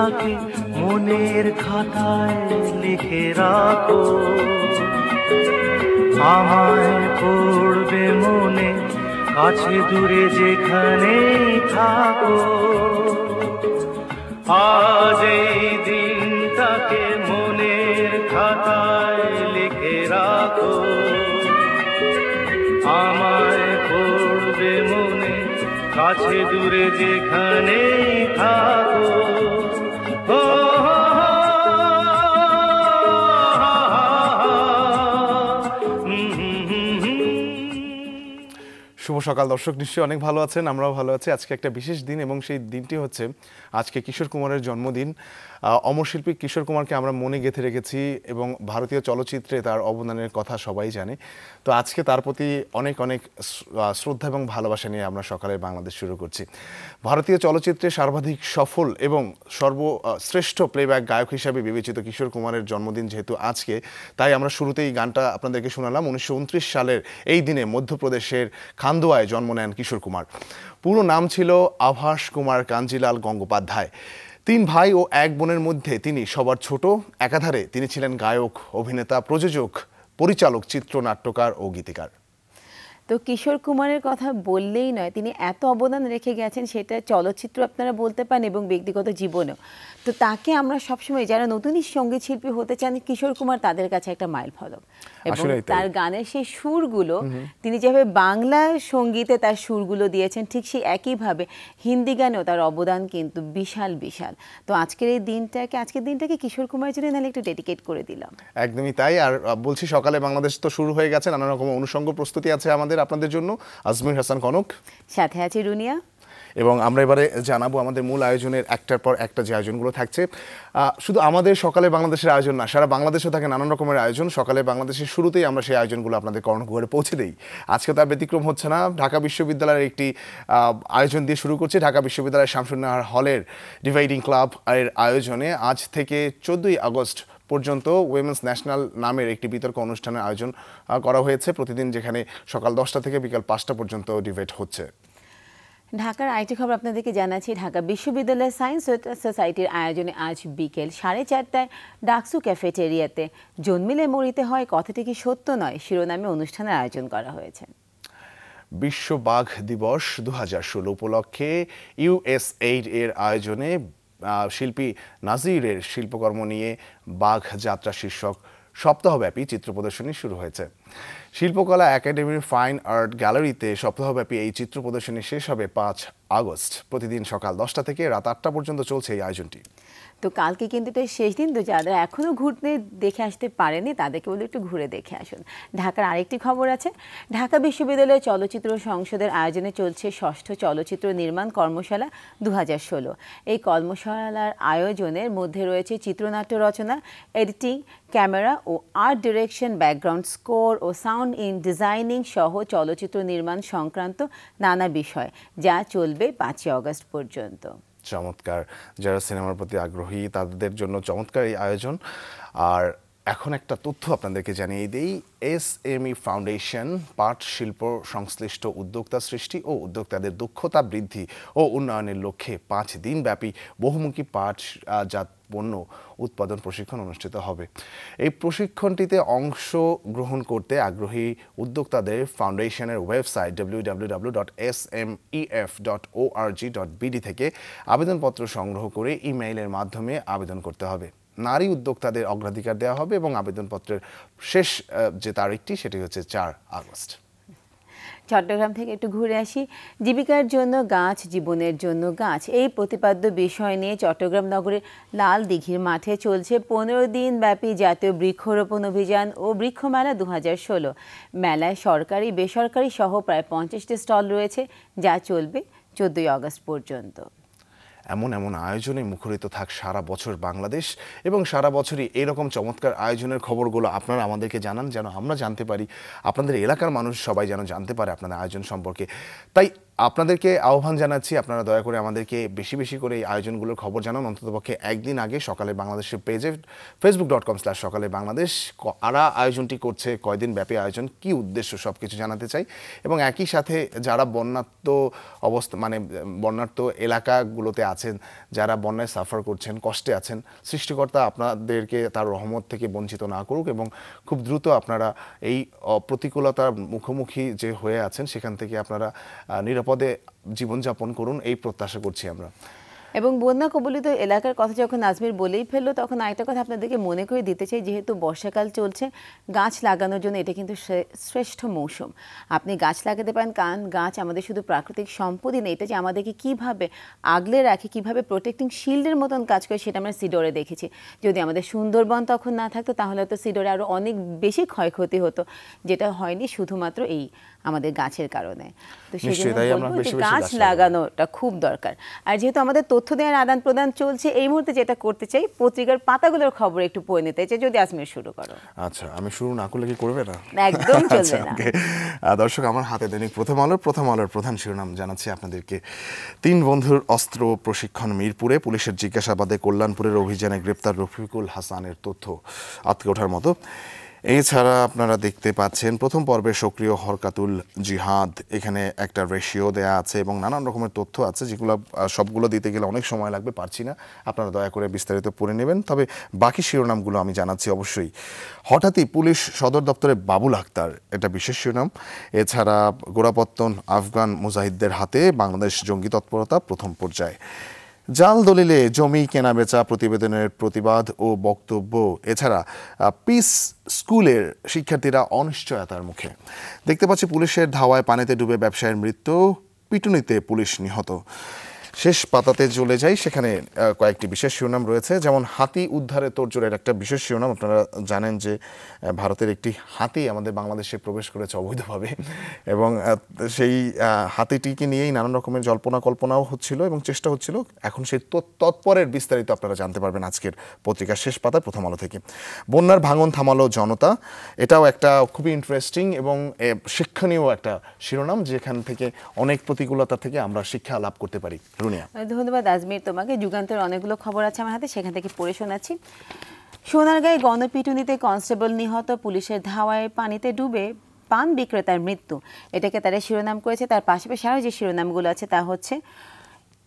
দিনটাকে মনের খাতায় লিখে রাখো, আমায় পড়বে মনে কাছে দূরে যেখানেই থাকো। আজ এই দিনটাকে মনের খাতায় লিখে রাখো, আমায় পড়বে মনে কাছে দূরে যেখানেই থাকো। শুভ সকাল দর্শক, নিশ্চয়ই অনেক ভালো আছেন, আমরাও ভালো আছি। আজকে একটা বিশেষ দিন এবং সেই দিনটি হচ্ছে আজকে কিশোর কুমারের জন্মদিন। অমর শিল্পী কিশোর কুমারকে আমরা মনে গেঁথে রেখেছি এবং ভারতীয় চলচ্চিত্রে তার অবদানের কথা সবাই জানে। তো আজকে তার প্রতি অনেক অনেক শ্রদ্ধা এবং ভালোবাসা নিয়ে আমরা সকালের বাংলাদেশ শুরু করছি। ভারতীয় চলচ্চিত্রে সর্বাধিক সফল এবং সর্বশ্রেষ্ঠ প্লেব্যাক গায়ক হিসাবে বিবেচিত কিশোর কুমারের জন্মদিন যেহেতু আজকে, তাই আমরা শুরুতেই গানটা আপনাদেরকে শোনালাম। 1929 সালের এই দিনে মধ্যপ্রদেশের খান্দোয়ায় জন্ম নেন কিশোর কুমার। পুরো নাম ছিল আভাস কুমার কাঞ্জিলাল গঙ্গোপাধ্যায়। 3 ভাই ও 1 বোনের মধ্যে তিনি সবার ছোট। একাধারে তিনি ছিলেন গায়ক, অভিনেতা, প্রযোজক, পরিচালক, চিত্রনাট্যকার ও গীতিকার। তো কিশোর কুমারের কথা বললেই নয়, তিনি এত অবদান রেখে গেছেন, সেটা চলচ্চিত্র আপনারা বলতে পারেন এবং ব্যক্তিগত জীবনেও। তো তাকে আমরা সবসময়, যারা নতুনই সঙ্গীত শিল্পী হতে চান, কিশোর কুমার তাদের কাছে একটা মাইল ফলক। এবং তার গানের সেই সুরগুলো, তিনি যেভাবে বাংলা সঙ্গীতে তার সুরগুলো দিয়েছেন, ঠিক সেই একইভাবে হিন্দি গানেও তার অবদান কিন্তু বিশাল বিশাল। তো আজকের দিনটাকে কিশোর কুমারের জন্য নাহলে একটু ডেডিকেট করে দিলাম। একদমই তাই। আর বলছি, সকালে বাংলাদেশ তো শুরু হয়ে গেছে, নানা রকম অনুষঙ্গ প্রস্তুতি আছে আমাদের আপনাদের জন্য। আজমির হাসান কনক, সাথে আছে রুনিয়া। এবং আমরা এবারে জানাবো আমাদের মূল আয়োজনের একটার পর একটা যে আয়োজনগুলো থাকছে। শুধু আমাদের সকালে বাংলাদেশের আয়োজন না, সারা বাংলাদেশেও থাকে নানান রকমের আয়োজন। সকালে বাংলাদেশের শুরুতেই আমরা সেই আয়োজনগুলো আপনাদের কর্ণকুহরে পৌঁছে দিই। আজকে তার ব্যতিক্রম হচ্ছে না। ঢাকা বিশ্ববিদ্যালয়ের একটি আয়োজন দিয়ে শুরু করছে। ঢাকা বিশ্ববিদ্যালয়ের শামসুন্নাহার হলের ডিভাইডিং ক্লাব এর আয়োজনে আজ থেকে 14ই আগস্ট পর্যন্ত উইমেন্স ন্যাশনাল নামের একটি বিতর্ক অনুষ্ঠানের আয়োজন করা হয়েছে প্রতিদিন, যেখানে সকাল 10টা থেকে বিকাল 5টা পর্যন্ত ডিবেট হচ্ছে। ঢাকার আরেকটি খবর আপনাদেরকে জানাচ্ছি। ঢাকা বিশ্ববিদ্যালয়ের সায়েন্স সোসাইটির আয়োজনে আজ বিকেল 4:30টায় ডাকসু ক্যাফেটেরিয়াতে জন্মিলে মরিতে হয় কথাটি কি সত্য নয় শিরোনামে অনুষ্ঠানের আয়োজন করা হয়েছে। বিশ্ব বাঘ দিবস 2016 উপলক্ষে USAID এর আয়োজনে শিল্পী নাজিরের শিল্পকর্ম নিয়ে বাঘ যাত্রা শীর্ষক সপ্তাহব্যাপী চিত্র প্রদর্শনী শুরু হয়েছে। শিল্পকলা একাডেমির ফাইন আর্ট গ্যালারিতে সপ্তাহব্যাপী এই চিত্র প্রদর্শনী শেষ হবে 5 আগস্ট। প্রতিদিন সকাল 10টা থেকে রাত 8টা পর্যন্ত চলছে এই আয়োজনটি। তো কালকে কিন্তু এটা শেষ দিন, তো যারা এখনও ঘুরতে দেখে আসতে পারেনি তাদেরকে বলে একটু ঘুরে দেখে আসুন। ঢাকার আরেকটি খবর আছে। ঢাকা বিশ্ববিদ্যালয়ের চলচ্চিত্র সংসদের আয়োজনে চলছে 6ষ্ঠ চলচ্চিত্র নির্মাণ কর্মশালা 2016। এই কর্মশালার আয়োজনের মধ্যে রয়েছে চিত্রনাট্য রচনা, এডিটিং, ক্যামেরা ও আর্ট ডিরেকশন, ব্যাকগ্রাউন্ড স্কোর ও সাউন্ড ডিজাইনিং সহ চলচ্চিত্র নির্মাণ সংক্রান্ত নানা বিষয়, যা চলবে 5 আগস্ট পর্যন্ত। চমৎকার। যারা সিনেমার প্রতি আগ্রহী তাদের জন্য চমৎকার এই আয়োজন। আর এখন একটা তথ্য আপনাদেরকে জানিয়ে দিই। SME ফাউন্ডেশন পাট শিল্প সংশ্লিষ্ট উদ্যোক্তা সৃষ্টি ও উদ্যোক্তাদের দক্ষতা বৃদ্ধি ও উন্নয়নের লক্ষ্যে 5 দিন ব্যাপী বহুমুখী পাটজাত পণ্য উৎপাদন প্রশিক্ষণ অনুষ্ঠিত হবে। এই প্রশিক্ষণটিতে অংশগ্রহণ করতে আগ্রহী উদ্যোক্তাদের ফাউন্ডেশনের ওয়েবসাইট www.smef.org.bd থেকে আবেদনপত্র সংগ্রহ করে ইমেইলের মাধ্যমে আবেদন করতে হবে। নারী উদ্যোক্তাদের অগ্রাধিকার দেওয়া হবে এবং আবেদনপত্রের শেষ যে তারিখটি সেটি হচ্ছে 4 আগস্ট। চট্টগ্রাম থেকে একটু ঘুরে আসি। জীবিকার জন্য গাছ, জীবনের জন্য গাছ, এই প্রতিপাদ্য বিষয় নিয়ে চট্টগ্রাম নগরের লাল দিঘির মাঠে চলছে 15 দিন ব্যাপী জাতীয় বৃক্ষরোপণ অভিযান ও বৃক্ষমেলা 2016। মেলায় সরকারি, বেসরকারি সহ প্রায় 50টি স্টল রয়েছে, যা চলবে 14 আগস্ট পর্যন্ত। এমন এমন আয়োজনে মুখরিত থাক সারা বছর বাংলাদেশ, এবং সারা বছরই এরকম চমৎকার আয়োজনের খবরগুলো আপনারা আমাদেরকে জানান, যেন আমরা জানতে পারি, আপনাদের এলাকার মানুষ সবাই যেন জানতে পারে আপনাদের আয়োজন সম্পর্কে। তাই আপনাদেরকে আহ্বান জানাচ্ছি, আপনারা দয়া করে আমাদেরকে বেশি বেশি করে এই আয়োজনগুলোর খবর জানান। অন্ততপক্ষে একদিন আগে সকালে বাংলাদেশের পেজে facebook.com/সকালে বাংলাদেশ কারা আয়োজনটি করছে, কয়দিন ব্যাপী আয়োজন, কি উদ্দেশ্য, সব কিছু জানাতে চাই। এবং একই সাথে যারা বন্যার্ত অবস্থা মানে বন্যার্ত এলাকাগুলোতে আছেন, যারা বন্যায় সাফার করছেন, কষ্টে আছেন, সৃষ্টিকর্তা আপনাদেরকে তার রহমত থেকে বঞ্চিত না করুক এবং খুব দ্রুত আপনারা এই প্রতিকূলতার মুখোমুখি যে হয়ে আছেন সেখান থেকে আপনারা নিরাপদে জীবনযাপন করুন, এই প্রত্যাশা করছি আমরা। এবং বন্যা কবলিত এলাকার কথা যখন নাজমির বলেই ফেললো, তখন আরেকটা কথা আপনাদেরকে মনে করে দিতে চাই, যেহেতু বর্ষাকাল চলছে, গাছ লাগানোর জন্য এটা কিন্তু শ্রেষ্ঠ মৌসুম। আপনি গাছ লাগাতে পারেন, কারণ গাছ আমাদের শুধু প্রাকৃতিক সম্পদই নেই, এটা যে আমাদেরকে কীভাবে আগলে রাখে, কীভাবে প্রোটেক্টিং শিল্ডের মতন কাজ করে, সেটা আমরা সিডরে দেখেছি। যদি আমাদের সুন্দরবন তখন না থাকতো তাহলে হয়তো সিডরে আরও অনেক বেশি ক্ষয়ক্ষতি হতো, যেটা হয়নি শুধুমাত্র এই আমাদের গাছের কারণে। তো সেই জন্য বলবো যে গাছ লাগানোটা খুব দরকার। আর যেহেতু আমাদের তথ্য দেওয়ার আদান প্রদান চলছে, এই মুহূর্তে যেটা করতে চাই, পত্রিকার পাতাগুলোর খবর একটু পড়ে নিতে চাই। যদি আজমির শুরু করো। আচ্ছা, আমি শুরু না করলে কি করবে না? একদম চলবে না। দর্শক, আমার হাতে দৈনিক প্রথম আলোর প্রধান শিরোনাম জানাচ্ছি আপনাদেরকে। 3 বন্ধুর অস্ত্র প্রশিক্ষণ মিরপুরে, পুলিশের জিজ্ঞাসাবাদে কল্যাণপুরের অভিযানে গ্রেপ্তার রফিকুল হাসানের তথ্য আতকে ওঠার মতো। এছাড়া আপনারা দেখতে পাচ্ছেন প্রথম পর্বে সক্রিয় হরকাতুল জিহাদ, এখানে একটা রেশিও দেয়া আছে এবং নানান রকমের তথ্য আছে, যেগুলো সবগুলো দিতে গেলে অনেক সময় লাগবে, পারছি না। আপনারা দয়া করে বিস্তারিত পড়ে নেবেন। তবে বাকি শিরোনামগুলো আমি জানাচ্ছি অবশ্যই। হঠাৎই পুলিশ সদর দপ্তরে বাবুল আক্তার, এটা বিশেষ শিরোনাম। এছাড়া গোড়াপত্তন আফগান মুজাহিদদের হাতে, বাংলাদেশ জঙ্গি তৎপরতা প্রথম পর্যায়ে। জাল দলিলে জমি কেনাবেচা প্রতিবেদনের প্রতিবাদ ও বক্তব্য। এছাড়া পিস স্কুলের শিক্ষার্থীরা অনিশ্চয়তার মুখে। দেখতে পাচ্ছি পুলিশের ধাওয়ায় পানিতে ডুবে ব্যবসায়ীর মৃত্যু, পিটুনিতে পুলিশ নিহত। শেষ পাতাতে চলে যাই, সেখানে কয়েকটি বিশেষ শিরোনাম রয়েছে, যেমন হাতি উদ্ধারে তোড়জোড়ের একটা বিশেষ শিরোনাম। আপনারা জানেন যে ভারতের একটি হাতি আমাদের বাংলাদেশে প্রবেশ করেছে অবৈধভাবে, এবং সেই হাতিটিকে নিয়েই নানান রকমের জল্পনা কল্পনাও হচ্ছিল এবং চেষ্টা হচ্ছিল। এখন সেই তৎপরের বিস্তারিত আপনারা জানতে পারবেন আজকের পত্রিকার শেষ পাতায় প্রথম আলো থেকে। বন্যার ভাঙন থামালো জনতা, এটাও একটা খুবই ইন্টারেস্টিং এবং শিক্ষণীয় একটা শিরোনাম, যেখান থেকে অনেক প্রতিকূলতা থেকে আমরা শিক্ষা লাভ করতে পারি। ধন্যবাদ আজমির তোমাকে। যুগান্তের অনেকগুলো খবর আছে আমার হাতে, সেখান থেকে পড়ে শোনাচ্ছি। সোনারগাঁয়ে গণপিটুনিতে কনস্টেবল নিহত, পুলিশের ধাওয়ায় পানিতে ডুবে পান বিক্রেতার মৃত্যু, এটাকে তারা শিরোনাম করেছে। তার পাশাপাশি আরও যে শিরোনামগুলো আছে তা হচ্ছে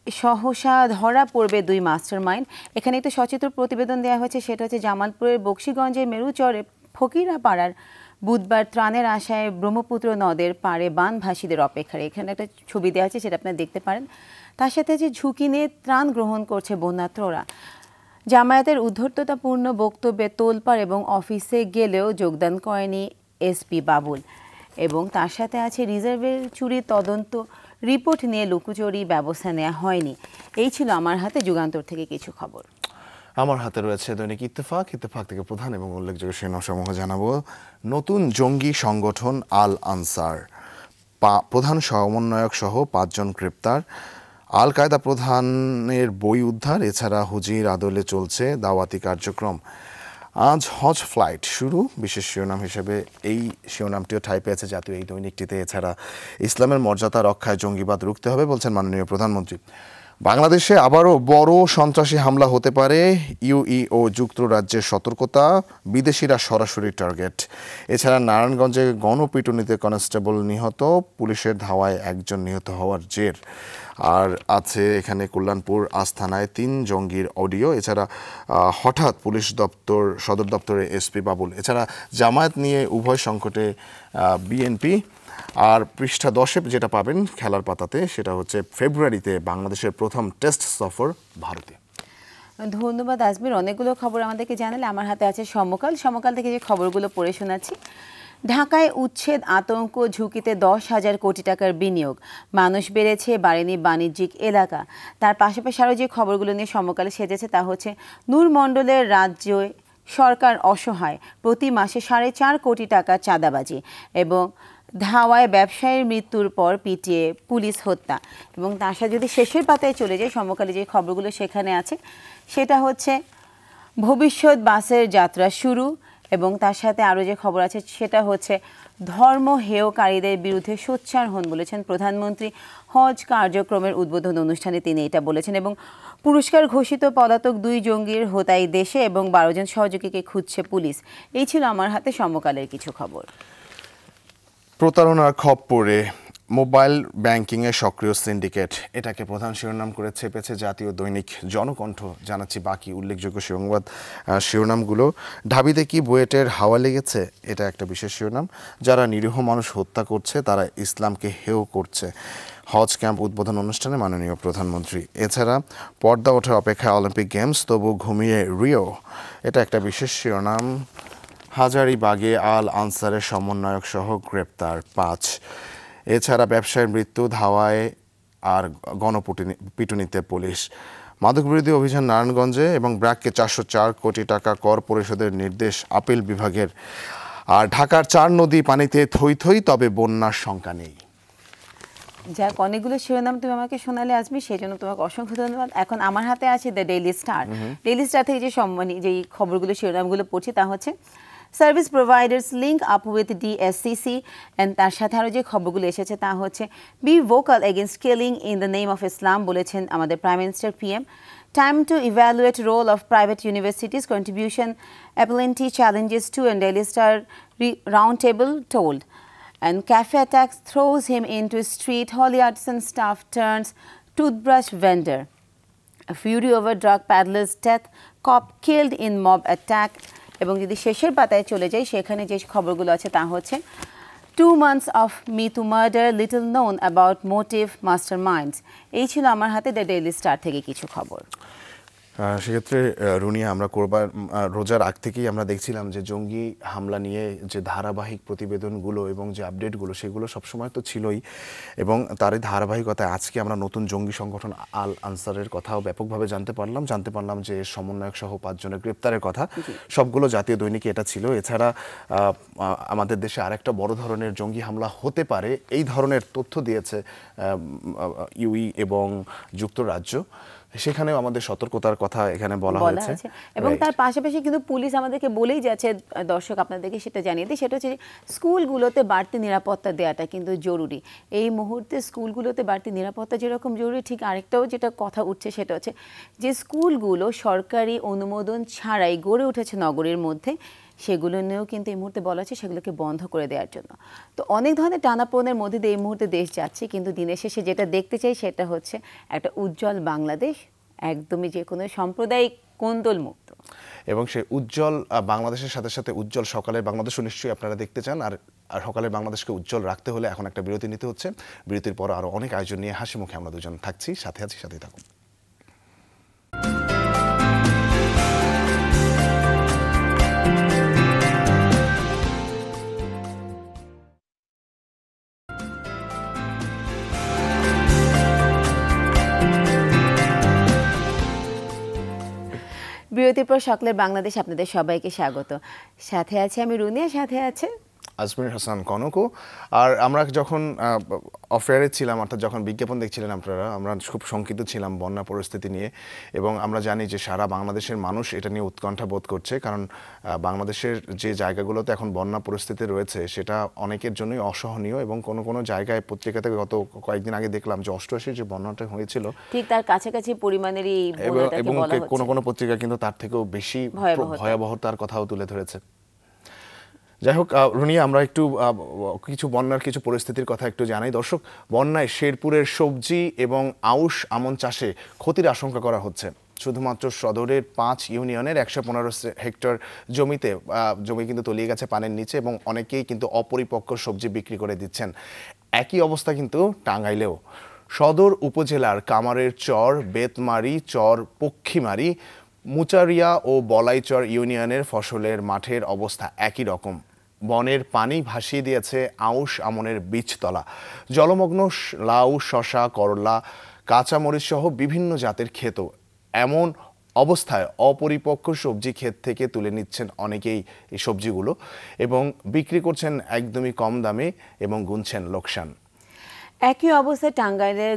সহসা ধরা পড়বে 2 মাস্টার মাইন্ড। এখানে একটু সচিত্র প্রতিবেদন দেওয়া হয়েছে, সেটা হচ্ছে জামালপুরের বক্সিগঞ্জের মেরুচরে ফকিরা পাড়ার বুধবার ত্রাণের আশায় ব্রহ্মপুত্র নদের পাড়ে বানভাসীদের অপেক্ষায়। এখানে একটা ছবি দেওয়া আছে, সেটা আপনারা দেখতে পারেন। তার সাথে যে ঝুঁকি নিয়ে ত্রাণ গ্রহণ করছে বন্যার্তরা। জামায়াতের উদ্ধর্ততাপূর্ণ বক্তব্যে তোলপাড় এবং অফিসে গেলেও যোগদান করেনি এসপি বাবুল। এবং তার সাথে আছে রিজার্ভের চুরি তদন্ত রিপোর্ট নিয়ে লুকোচুরি ব্যবস্থা নেওয়া হয়নি। এই ছিল আমার হাতে যুগান্তর থেকে কিছু খবর। আমার হাতে রয়েছে দৈনিক ইত্তেফাক থেকে প্রধান এবং উল্লেখযোগ্য শিরোনামসমূহ জানাবো। নতুন জঙ্গি সংগঠন আল আনসার, প্রধান সমন্বয়ক সহ 5 জন গ্রেপ্তার। আল কায়দা প্রধানের বই উদ্ধার। এছাড়া হুজির আদলে চলছে দাওয়াতি কার্যক্রম। আজ হজ ফ্লাইট শুরু, বিশেষ শিরোনাম হিসেবে এই শিরোনামটিও ঠাঁই পেয়েছে জাতীয় এই দৈনিকটিতে। এছাড়া ইসলামের মর্যাদা রক্ষায় জঙ্গিবাদ রুখতে হবে বলছেন মাননীয় প্রধানমন্ত্রী। বাংলাদেশে আবারও বড় সন্ত্রাসী হামলা হতে পারে, ইউই ও যুক্তরাজ্যের সতর্কতা, বিদেশিরা সরাসরি টার্গেট। এছাড়া নারায়ণগঞ্জে গণপিটুনিতে কনস্টেবল নিহত, পুলিশের ধাওয়ায় 1 জন নিহত হওয়ার জের। আর আছে এখানে কল্যাণপুর আস্থানায় 3 জঙ্গির অডিও। এছাড়া হঠাৎ পুলিশ সদর দপ্তরে এসপি বাবুল। এছাড়া জামায়াত নিয়ে উভয় সংকটে বিএনপি। আর পৃষ্ঠা 10-এ যেটা পাবেন খেলার পাতাতে, সেটা হচ্ছে ফেব্রুয়ারিতে বাংলাদেশের প্রথম টেস্ট সফর ভারতে। ধন্যবাদ আজমির, অনেকগুলো খবর আমাদেরকে জানালে। আমার হাতে আছে সমকাল থেকে যে খবরগুলো পড়ে শোনাচ্ছি। ঢাকায় উচ্ছেদ আতঙ্ক, ঝুঁকিতে 10,000 কোটি টাকার বিনিয়োগ, মানুষ বেড়েছে, বাড়েনি বাণিজ্যিক এলাকা। তার পাশাপাশি আরও যে খবরগুলো নিয়ে সমকালে সেজেছে তা হচ্ছে নূর মণ্ডলের রাজ্যে সরকার অসহায়, প্রতি মাসে 4.5 কোটি টাকা চাঁদাবাজি, এবং ধাওয়ায় ব্যবসায়ীর মৃত্যুর পর পিটিয়ে পুলিশ হত্যা। এবং তার সাথে যদি শেষের পাতায় চলে যায় সমকালে যে খবরগুলো সেখানে আছে, সেটা হচ্ছে ভবিষ্যৎ বাসের যাত্রা শুরু, এবং তার সাথে আরও যে খবর আছে সেটা হচ্ছে ধর্ম হেয়কারীদের বিরুদ্ধে সোচ্চার হন বলেছেন প্রধানমন্ত্রী। হজ কার্যক্রমের উদ্বোধন অনুষ্ঠানে তিনি এটা বলেছেন এবং পুরস্কার ঘোষিত পলাতক 2 জঙ্গির হোতাই দেশে এবং 12 জন সহযোগীকে খুঁজছে পুলিশ। এই ছিল আমার হাতে সমকালের কিছু খবর। প্রতারণার খপ্পরে মোবাইল ব্যাংকিংয়ে সক্রিয় সিন্ডিকেট, এটাকে প্রধান শিরোনাম করে ছেপেছে জাতীয় দৈনিক জনকণ্ঠ। জানাচ্ছি বাকি উল্লেখযোগ্য সংবাদ শিরোনামগুলো। ঢাবিতে কি বুয়েটের হাওয়া লেগেছে, এটা একটা বিশেষ শিরোনাম। যারা নিরীহ মানুষ হত্যা করছে তারা ইসলামকে হেয় করছে, হজ ক্যাম্প উদ্বোধন অনুষ্ঠানে মাননীয় প্রধানমন্ত্রী। এছাড়া পর্দা ওঠার অপেক্ষায় অলিম্পিক গেমস, তবু ঘুমিয়ে রিও, এটা একটা বিশেষ শিরোনাম। হাজারীবাগে আল আনসারের সমন্বয়ক সহ গ্রেপ্তার 5। এছাড়া ব্যবসায়ীর মৃত্যু, ধাওয়ায় আর গণপিটুনিতে পুলিশ। মাদকবিরোধী অভিযান নারায়ণগঞ্জে এবং ব্র্যাককে 404 কোটি টাকা কর পরিশোধের নির্দেশ আপিল বিভাগের। আর ঢাকার 4 নদী পানিতে থই থই, তবে বন্যার শঙ্কা নেই। যাক, অনেকগুলো শিরোনাম তুমি আমাকে শোনালে আসবি, সেই জন্য তোমাকে অসংখ্য ধন্যবাদ। এখন আমার হাতে আছে the Daily Star. Daily Star থেকে যেই খবরগুলো শিরোনামগুলো পড়ছি তা হচ্ছে service providers link up with DSCC, and তার সাথে আরও যে খবরগুলো এসেছে তা হচ্ছে be vocal against killing in the name of Islam বলেছেন আমাদের prime minister PM। Time to evaluate role of private universities contribution, appellantee challenges to, and Daily Star roundtable told. And cafe attack throws him into street, Holy artisan staff turns toothbrush vendor. A fury over drug peddler's death, cop killed in mob attack. এবং যদি শেষের পাতায় চলে যাই, সেখানে যে খবরগুলো আছে তা হচ্ছে 2 months of Me Too murder, little known about motive, masterminds. এই ছিল আমার হাতে দ্য ডেইলি স্টার থেকে কিছু খবর। সেক্ষেত্রে রুনিয়া, আমরা রোজার আগ থেকেই আমরা দেখছিলাম যে জঙ্গি হামলা নিয়ে যে ধারাবাহিক প্রতিবেদনগুলো এবং যে আপডেটগুলো সেগুলো সবসময় তো ছিলই, এবং তারই ধারাবাহিকতায় আজকে আমরা নতুন জঙ্গি সংগঠন আল আনসারের কথাও ব্যাপকভাবে জানতে পারলাম যে সমন্বয়ক সহ 5 জনের গ্রেপ্তারের কথা। সবগুলো জাতীয় দৈনিকে এটা ছিল। এছাড়া আমাদের দেশে আরেকটা বড় ধরনের জঙ্গি হামলা হতে পারে এই ধরনের তথ্য দিয়েছে ইউই এবং যুক্তরাজ্য, সেখানেও আমাদের সতর্কতার কথা এখানে বলা হয়েছে। এবং তার পাশাপাশি কিন্তু পুলিশ আমাদেরকে বলেই যাচ্ছে, দর্শক আপনাদেরকে সেটা জানিয়ে দিই, সেটা হচ্ছে স্কুলগুলোতে বাড়তি নিরাপত্তা দেওয়াটা কিন্তু জরুরি। এই মুহূর্তে স্কুলগুলোতে বাড়তি নিরাপত্তা যেরকম জরুরি, ঠিক আরেকটাও যেটা কথা উঠছে সেটা হচ্ছে যে স্কুলগুলো সরকারি অনুমোদন ছাড়াই গড়ে উঠেছে নগরীর মধ্যে, সেগুলো নিয়েও কিন্তু এই মুহূর্তে বলা হচ্ছে সেগুলোকে বন্ধ করে দেওয়ার জন্য। তো অনেক ধরনের টানাপোড়েনের মধ্যে দিয়ে এই মুহূর্তে দেশ যাচ্ছে, কিন্তু দিনের শেষে যেটা দেখতে চাই সেটা হচ্ছে একটা উজ্জ্বল বাংলাদেশ, একদমই যে কোনো সাম্প্রদায়িক কোন্দল মুক্ত। এবং সেই উজ্জ্বল বাংলাদেশের সাথে সাথে উজ্জ্বল সকালের বাংলাদেশও নিশ্চয়ই আপনারা দেখতে চান। আর সকালের বাংলাদেশকে উজ্জ্বল রাখতে হলে এখন একটা বিরতি নিতে হচ্ছে। বিরতির পর আরও অনেক আয়োজন নিয়ে হাসি মুখে আমরা দুজন থাকছি, সাথেই থাকুন। বিরতির পর সকালের বাংলাদেশ আপনাদের সবাইকে স্বাগত। সাথে আছে আমি রুনিয়া, সাথে আছে আজমির হাসান কনকও। আর আমরা যখন অফেয়ারে ছিলাম, অর্থাৎ যখন বিজ্ঞাপন দেখছিলেন আপনারা, আমরা খুব শঙ্কিত ছিলাম বন্যা পরিস্থিতি নিয়ে। এবং আমরা জানি যে সারা বাংলাদেশের মানুষ এটা নিয়ে উৎকণ্ঠা বোধ করছে, কারণ বাংলাদেশের যে জায়গাগুলোতে এখন বন্যা পরিস্থিতি রয়েছে সেটা অনেকের জন্যই অসহনীয়। এবং কোনো জায়গায় পত্রিকাতে গত কয়েকদিন আগে দেখলাম যে 88 যে বন্যাটা হয়েছিল ঠিক তার কাছাকাছি পরিমাণেরই, এবং কোনো পত্রিকা কিন্তু তার থেকেও বেশি ভয়াবহতার কথাও তুলে ধরেছে। যাই হোক রুনিয়া, আমরা একটু কিছু বন্যার কিছু পরিস্থিতির কথা একটু জানাই। দর্শক, বন্যায় শেরপুরের সবজি এবং আউশ আমন চাষে ক্ষতির আশঙ্কা করা হচ্ছে। শুধুমাত্র সদরের 5 ইউনিয়নের 115 হেক্টর জমি কিন্তু তলিয়ে গেছে পানির নিচে, এবং অনেকেই কিন্তু অপরিপক্ক সবজি বিক্রি করে দিচ্ছেন। একই অবস্থা কিন্তু টাঙ্গাইলেও। সদর উপজেলার কামারের চর, বেতমারি চর, পক্ষীমারি, মুচারিয়া ও বলাইচর ইউনিয়নের ফসলের মাঠের অবস্থা একই রকম। বনের পানি ভাসিয়ে দিয়েছে আউশ আমনের বীজতলা। জলমগ্ন লাউ, শশা, করলা, কাঁচামরিচ সহ বিভিন্ন জাতের ক্ষেত। এমন অবস্থায় অপরিপক্ক সবজি ক্ষেত থেকে তুলে নিচ্ছেন অনেকেই এই সবজিগুলো, এবং বিক্রি করছেন একদমই কম দামে এবং গুনছেন লোকসান। একই অবস্থা টাঙ্গাইলের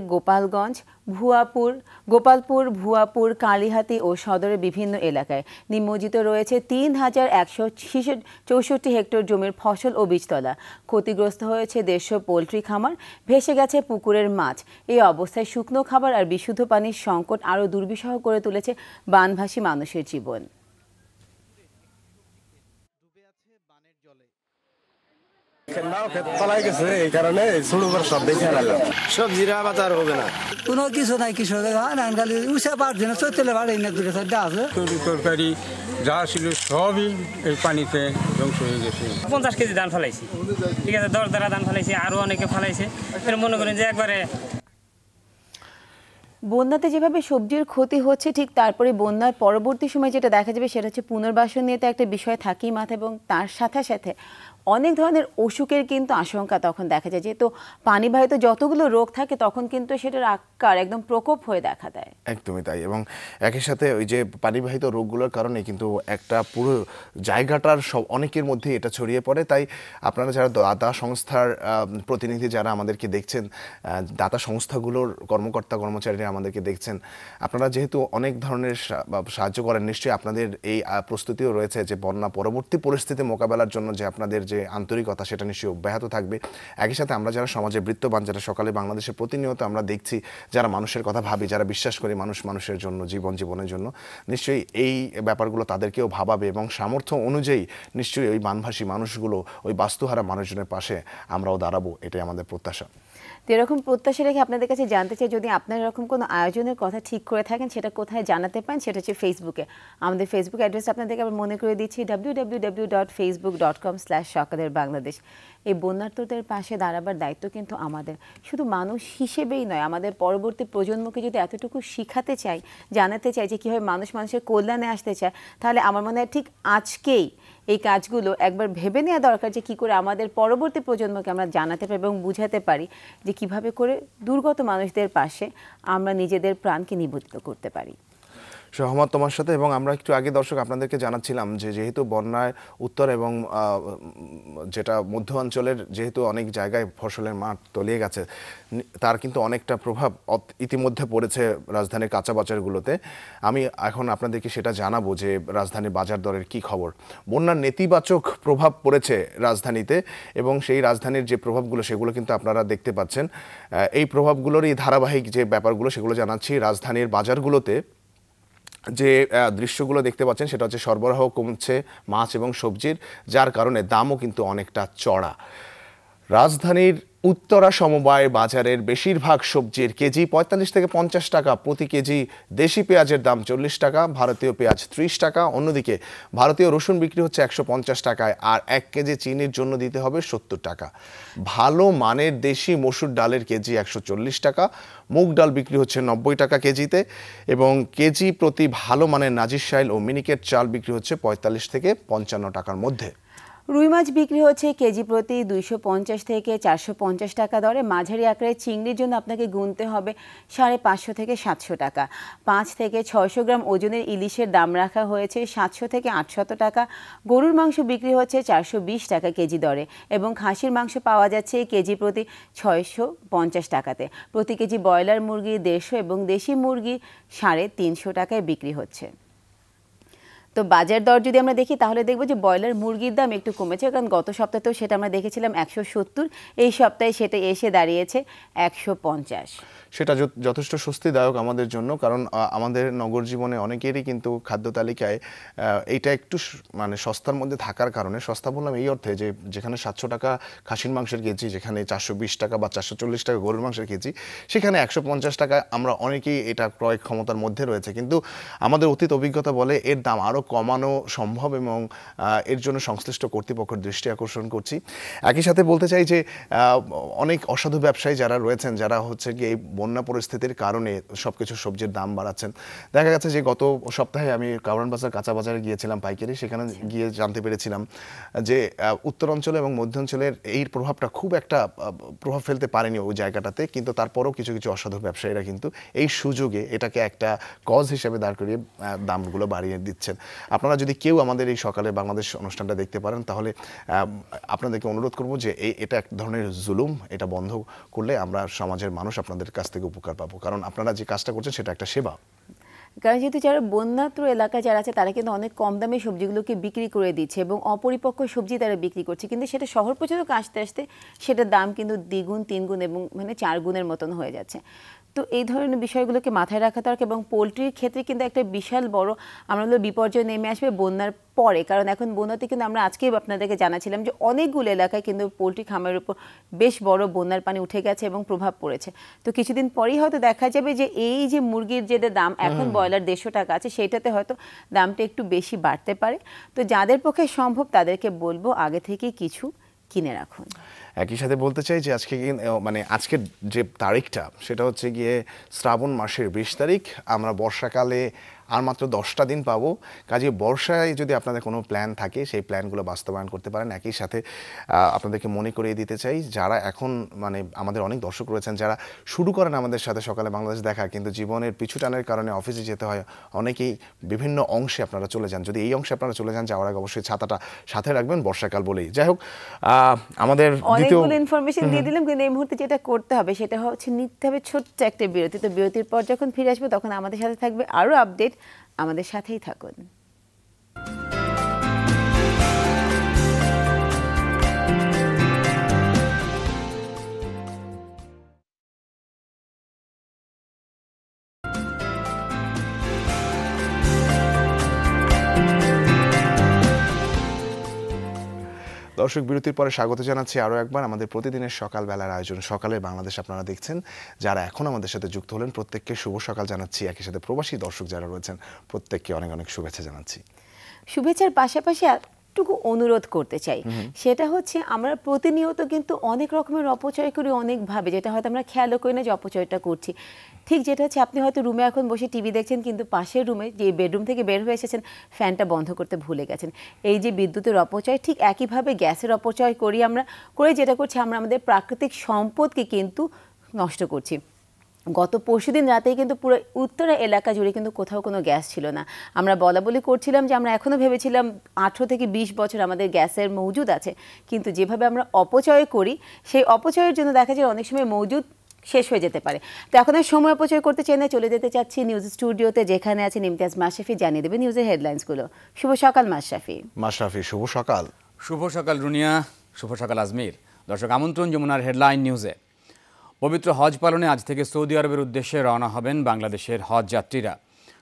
গোপালপুর, কালীহাতি ও সদরের বিভিন্ন এলাকায়। নিমজ্জিত রয়েছে ৩,১64 হেক্টর জমির ফসল ও বীজতলা। ক্ষতিগ্রস্ত হয়েছে ১৫০ পোলট্রি খামার, ভেসে গেছে পুকুরের মাছ। এই অবস্থায় শুকনো খাবার আর বিশুদ্ধ পানির সংকট আরও দুর্বিষহ করে তুলেছে বানভাসী মানুষের জীবন। সবজিরা বাজার হবে না, কোনো কিছু নাই, কৃষকের খালি উষা পারছে না, চৈতলে পারে না, দূরে আছে তরকারি যা ছিল সবই এই পানিতে ধ্বংস হয়ে গেছে। 50 কেজি ধান ফেলাইছি, ঠিক আছে, 10 দ্বারা ধান ফেলাইছি, আরো অনেকে ফেলাইছে। মনে করেন যে একবারে বন্যাতে যেভাবে সবজির ক্ষতি হচ্ছে, ঠিক তারপরে বন্যার পরবর্তী সময় যেটা দেখা যাবে সেটা হচ্ছে পুনর্বাসন নিয়ে তো একটা বিষয় থাকেই মাথায়, এবং তার সাথে সাথে অনেক ধরনের অসুখের কিন্তু আশঙ্কা তখন দেখা যায়। যেহেতু পানিবাহিত যতগুলো রোগ থাকে তখন কিন্তু সেটার আকার একদম প্রকোপ হয়ে দেখা দেয়। একদমই তাই। এবং একই সাথে ওই যে পানিবাহিত রোগগুলোর কারণে কিন্তু একটা পুরো জায়গাটার সব অনেকের মধ্যে এটা ছড়িয়ে পড়ে। তাই আপনারা যারা দাতা সংস্থার প্রতিনিধি যারা আমাদেরকে দেখছেন, দাতা সংস্থাগুলোর কর্মকর্তা কর্মচারীরা আমাদেরকে দেখছেন, আপনারা যেহেতু অনেক ধরনের সাহায্য করেন, নিশ্চয়ই আপনাদের এই প্রস্তুতিও রয়েছে যে বন্যা পরবর্তী পরিস্থিতি মোকাবেলার জন্য যে আপনাদের যে আন্তরিকতা সেটা নিশ্চয়ই অব্যাহত থাকবে। একই সাথে আমরা যারা সমাজে বৃত্তবান, যারা সকালে বাংলাদেশে প্রতিনিয়ত আমরা দেখছি, যারা মানুষের কথা ভাবি, যারা বিশ্বাস করি মানুষের জন্য, জীবনের জন্য, নিশ্চয়ই এই ব্যাপারগুলো তাদেরকেও ভাবাবে এবং সামর্থ্য অনুযায়ী নিশ্চয়ই ওই বানভাসী মানুষগুলো, ওই বাস্তুহারা মানুষজনের পাশে আমরাও দাঁড়াবো, এটাই আমাদের প্রত্যাশা। তো এরকম প্রত্যাশা রেখে আপনাদের কাছে জানতে চাই, যদি আপনারা এরকম কোনো আয়োজনের কথা ঠিক করে থাকেন সেটা কোথায় জানাতে পারেন, সেটা হচ্ছে ফেসবুকে। আমাদের ফেসবুক অ্যাড্রেস আপনাদেরকে আবার মনে করে দিচ্ছি, www.facebook.com/সকালের-বাংলাদেশ। এই বন্যার্তদের পাশে দাঁড়াবার দায়িত্ব কিন্তু আমাদের, শুধু মানুষ হিসেবেই নয়, আমাদের পরবর্তী প্রজন্মকে যদি এতটুকু শিখাতে চাই, জানাতে চাই যে কীভাবে মানুষের কল্যাণে আসতে চায়, তাহলে আমার মনে হয় ঠিক আজকেই এই কাজগুলো একবার ভেবে নেওয়া দরকার যে কী করে আমাদের পরবর্তী প্রজন্মকে আমরা জানাতে পারি এবং বুঝাতে পারি যে কিভাবে করে দুর্গত মানুষদের পাশে আমরা নিজেদের প্রাণকে নিবেদিত করতে পারি। সহমত তোমার সাথে। এবং আমরা একটু আগে দর্শক আপনাদেরকে জানাচ্ছিলাম যে যেহেতু বন্যায় উত্তর এবং যেটা মধ্য অঞ্চলের যেহেতু অনেক জায়গায় ফসলের মাঠ তলিয়ে গেছে, তার কিন্তু অনেকটা প্রভাব ইতিমধ্যে পড়েছে রাজধানীর কাঁচা বাজারগুলোতে। আমি এখন আপনাদেরকে সেটা জানাবো যে রাজধানীর বাজার দরের কি খবর। বন্যার নেতিবাচক প্রভাব পড়েছে রাজধানীতে এবং সেই রাজধানীর যে প্রভাবগুলো সেগুলো কিন্তু আপনারা দেখতে পাচ্ছেন। এই প্রভাবগুলোরই ধারাবাহিক যে ব্যাপারগুলো সেগুলো জানাচ্ছি। রাজধানীর বাজারগুলোতে যে দৃশ্যগুলো দেখতে পাচ্ছেন সেটা হচ্ছে সরবরাহ কমছে মাছ এবং সবজির, যার কারণে দামও কিন্তু অনেকটা চড়া। রাজধানীর উত্তরা সমবায় বাজারের বেশিরভাগ সবজির কেজি ৪৫ থেকে ৫০ টাকা, প্রতি কেজি দেশি পেঁয়াজের দাম ৪০ টাকা, ভারতীয় পেঁয়াজ ৩০ টাকা। অন্যদিকে ভারতীয় রসুন বিক্রি হচ্ছে ১৫০ টাকায়, আর ১ কেজি চিনির জন্য দিতে হবে ৭০ টাকা। ভালো মানের দেশি মসুর ডালের কেজি ১৪০ টাকা, মুগ ডাল বিক্রি হচ্ছে ৯০ টাকা কেজিতে, এবং কেজি প্রতি ভালো মানের নাজিরশাইল ও মিনিকেট চাল বিক্রি হচ্ছে ৪৫ থেকে ৫৫ টাকার মধ্যে। রুই মাছ বিক্রি হচ্ছে কেজি প্রতি ২৫০ থেকে ৪৫০ টাকা দরে। মাঝারি আকারের চিংড়ির জন্য আপনাকে গুনতে হবে ৫৫০ থেকে ৭০০ টাকা। ৫ থেকে ৬০০ গ্রাম ওজনের ইলিশের দাম রাখা হয়েছে ৭০০ থেকে ৮০০ টাকা। গরুর মাংস বিক্রি হচ্ছে ৪২০ টাকা কেজি দরে, এবং খাসির মাংস পাওয়া যাচ্ছে কেজি প্রতি ৬৫০ টাকাতে। প্রতি কেজি ব্রয়লার মুরগি ১৫০ এবং দেশি মুরগি ৩৫০ টাকায় বিক্রি হচ্ছে। তো বাজার দর যদি আমরা দেখি তাহলে দেখব যে ব্রয়লার মুরগির দাম একটু কমেছে, কারণ গত সপ্তাহেও সেটা আমরা দেখেছিলাম ১৭০, এই সপ্তাহে সেটা এসে দাঁড়িয়েছে ১৫০। সেটা যথেষ্ট স্বস্তিদায়ক আমাদের জন্য, কারণ আমাদের নগর জীবনে অনেকেরই কিন্তু খাদ্য তালিকায় এইটা একটু মানে সস্তার মধ্যে থাকার কারণে, সস্তা বললাম এই অর্থে যে যেখানে ৭০০ টাকা খাসির মাংসের কেজি, যেখানে ৪২০ টাকা বা ৪৪০ টাকা গরুর মাংসের কেজি, সেখানে ১৫০ টাকা আমরা অনেকেই এটা ক্রয় ক্ষমতার মধ্যে রয়েছে। কিন্তু আমাদের অতীত অভিজ্ঞতা বলে এর দাম আরও কমানো সম্ভব, এবং এর জন্য সংশ্লিষ্ট কর্তৃপক্ষের দৃষ্টি আকর্ষণ করছি। একই সাথে বলতে চাই যে অনেক অসাধু ব্যবসায়ী যারা রয়েছেন, যারা হচ্ছে গিয়ে এই বন্যা পরিস্থিতির কারণে সবকিছু সবজির দাম বাড়াচ্ছেন। দেখা গেছে যে গত সপ্তাহে আমি কারওয়ান বাজার কাঁচা বাজারে গিয়েছিলাম পাইকারি, সেখানে গিয়ে জানতে পেরেছিলাম যে উত্তরাঞ্চল এবং মধ্যাঞ্চলের এই প্রভাবটা খুব একটা প্রভাব ফেলতে পারেনি ওই জায়গাটাতে, কিন্তু তারপরেও কিছু কিছু অসাধু ব্যবসায়ীরা কিন্তু এই সুযোগে এটাকে একটা কজ হিসেবে দাঁড় করিয়ে দামগুলো বাড়িয়ে দিচ্ছেন। আপনারা যদি কেউ আমাদের এই সকালে বাংলাদেশ অনুষ্ঠানটা দেখতে পারেন তাহলে আপনাদেরকে অনুরোধ করব যে এটা এক ধরনের জুলুম, এটা বন্ধ করলে আমরা সমাজের মানুষ আপনাদের কাছ থেকে উপকার পাবো, কারণ আপনারা যে কাজটা করছেন সেটা একটা সেবা। কারণ যেহেতু যারা বন্যাত্র এলাকায় যারা আছে তারা কিন্তু অনেক কম দামে সবজিগুলোকে বিক্রি করে দিচ্ছে এবং অপরিপক্ক সবজি তারা বিক্রি করছে, কিন্তু সেটা শহর পর্যন্ত আসতে আসতে সেটার দাম কিন্তু দ্বিগুণ 3 গুণ এবং 4 গুণের মতন হয়ে যাচ্ছে। তো এই ধরনের বিষয়গুলোকে মাথায় রাখা দরকার এবং পোলট্রির ক্ষেত্রে কিন্তু একটা বিশাল বড় আমরা বলবো বিপর্যয় নেমে আসবে বন্যার পরে, কারণ এখন বন্যাতে কিন্তু আমরা আজকেই আপনাদেরকে জানাছিলাম যে অনেকগুলো এলাকায় কিন্তু পোলট্রি খামারের উপর বেশ বড় বন্যার পানি উঠে গেছে এবং প্রভাব পড়েছে। তো কিছুদিন পরেই হয়তো দেখা যাবে যে এই যে মুরগির যেটা দাম এখন ব্রয়লার 150 টাকা আছে সেটাতে হয়তো দামটা একটু বেশি বাড়তে পারে। তো যাদের পক্ষে সম্ভব তাদেরকে বলবো আগে থেকে কিছু কিনে রাখুন। একই সাথে বলতে চাই যে আজকে আজকের যে তারিখটা সেটা হচ্ছে গিয়ে শ্রাবণ মাসের 20 তারিখ। আমরা বর্ষাকালে আর মাত্র 10টা দিন পাবো, কাজে বর্ষায় যদি আপনাদের কোনো প্ল্যান থাকে সেই প্ল্যানগুলো বাস্তবায়ন করতে পারেন। একই সাথে আপনাদেরকে মনে করিয়ে দিতে চাই যারা এখন আমাদের অনেক দর্শক রয়েছেন যারা শুরু করেন আমাদের সাথে সকালে বাংলাদেশ দেখা, কিন্তু জীবনের পিছু টানের কারণে অফিসে যেতে হয়, অনেকেই বিভিন্ন অংশে আপনারা চলে যান। যদি এই অংশে আপনারা চলে যান যাওয়ার আগে অবশ্যই ছাতাটা সাথে রাখবেন, বর্ষাকাল বলেই। যাই হোক, আমাদের অনেকগুলো ইনফরমেশন দিয়ে দিলাম, কিন্তু এই মুহূর্তে যেটা করতে হবে সেটা হচ্ছে নিতে হবে ছোট্ট একটা বিরতি। তো বিরতির পর যখন ফিরে আসবো তখন আমাদের সাথে থাকবে আরও আপডেট, আমাদের সাথেই থাকুন। দর্শক, বিরতির পরে স্বাগত জানাচ্ছি আরও একবার আমাদের প্রতিদিনের সকালবেলার আয়োজন সকালের বাংলাদেশ আপনারা দেখছেন। যারা এখন আমাদের সাথে যুক্ত হলেন প্রত্যেককে শুভ সকাল জানাচ্ছি। একই সাথে প্রবাসী দর্শক যারা রয়েছেন প্রত্যেককে অনেক অনেক শুভেচ্ছা জানাচ্ছি। শুভেচ্ছার পাশাপাশি একটুকু অনুরোধ করতে চাই, সেটা হচ্ছে আমরা প্রতিনিয়ত কিন্তু অনেক রকমের অপচয় করি অনেকভাবে, যেটা হয়তো আমরা খেয়ালও করি না যে অপচয়টা করছি। ঠিক যেটা হচ্ছে আপনি হয়তো রুমে এখন বসে টিভি দেখছেন, কিন্তু পাশের রুমে যে বেডরুম থেকে বের হয়ে এসেছেন ফ্যানটা বন্ধ করতে ভুলে গেছেন। এই যে বিদ্যুতের অপচয়, ঠিক একইভাবে গ্যাসের অপচয় করি আমরা, করে যেটা করছি আমরা আমাদের প্রাকৃতিক সম্পদকে কিন্তু নষ্ট করছি। গত পরশুদিন রাতেই কিন্তু পুরো উত্তরা এলাকা জুড়ে কিন্তু কোথাও কোনো গ্যাস ছিল না। আমরা বলা বলি করছিলাম যে আমরা এখনও ভেবেছিলাম 18 থেকে 20 বছর আমাদের গ্যাসের মজুদ আছে, কিন্তু যেভাবে আমরা অপচয় করি সেই অপচয়ের জন্য দেখা যায় অনেক সময় মজুদ শেষ হয়ে যেতে পারে। তো এখন আর সময় অপচয় করতে চাই না, চলে যেতে চাচ্ছি নিউজ স্টুডিওতে, যেখানে আছে ইমতিয়াজ মাশরাফি, জানিয়ে দেবে নিউজের হেডলাইন্সগুলো। শুভ সকাল মাশরাফি। মাশরাফি, শুভ সকাল। শুভ সকাল রুনিয়া, শুভ সকাল আজমির। দর্শক, আমন্ত্রণ যমুনার হেডলাইন নিউজে। পবিত্র হজ পালনে আজ থেকে সৌদি আরবের উদ্দেশ্যে রওনা হবেন বাংলাদেশের হজ যাত্রীরা।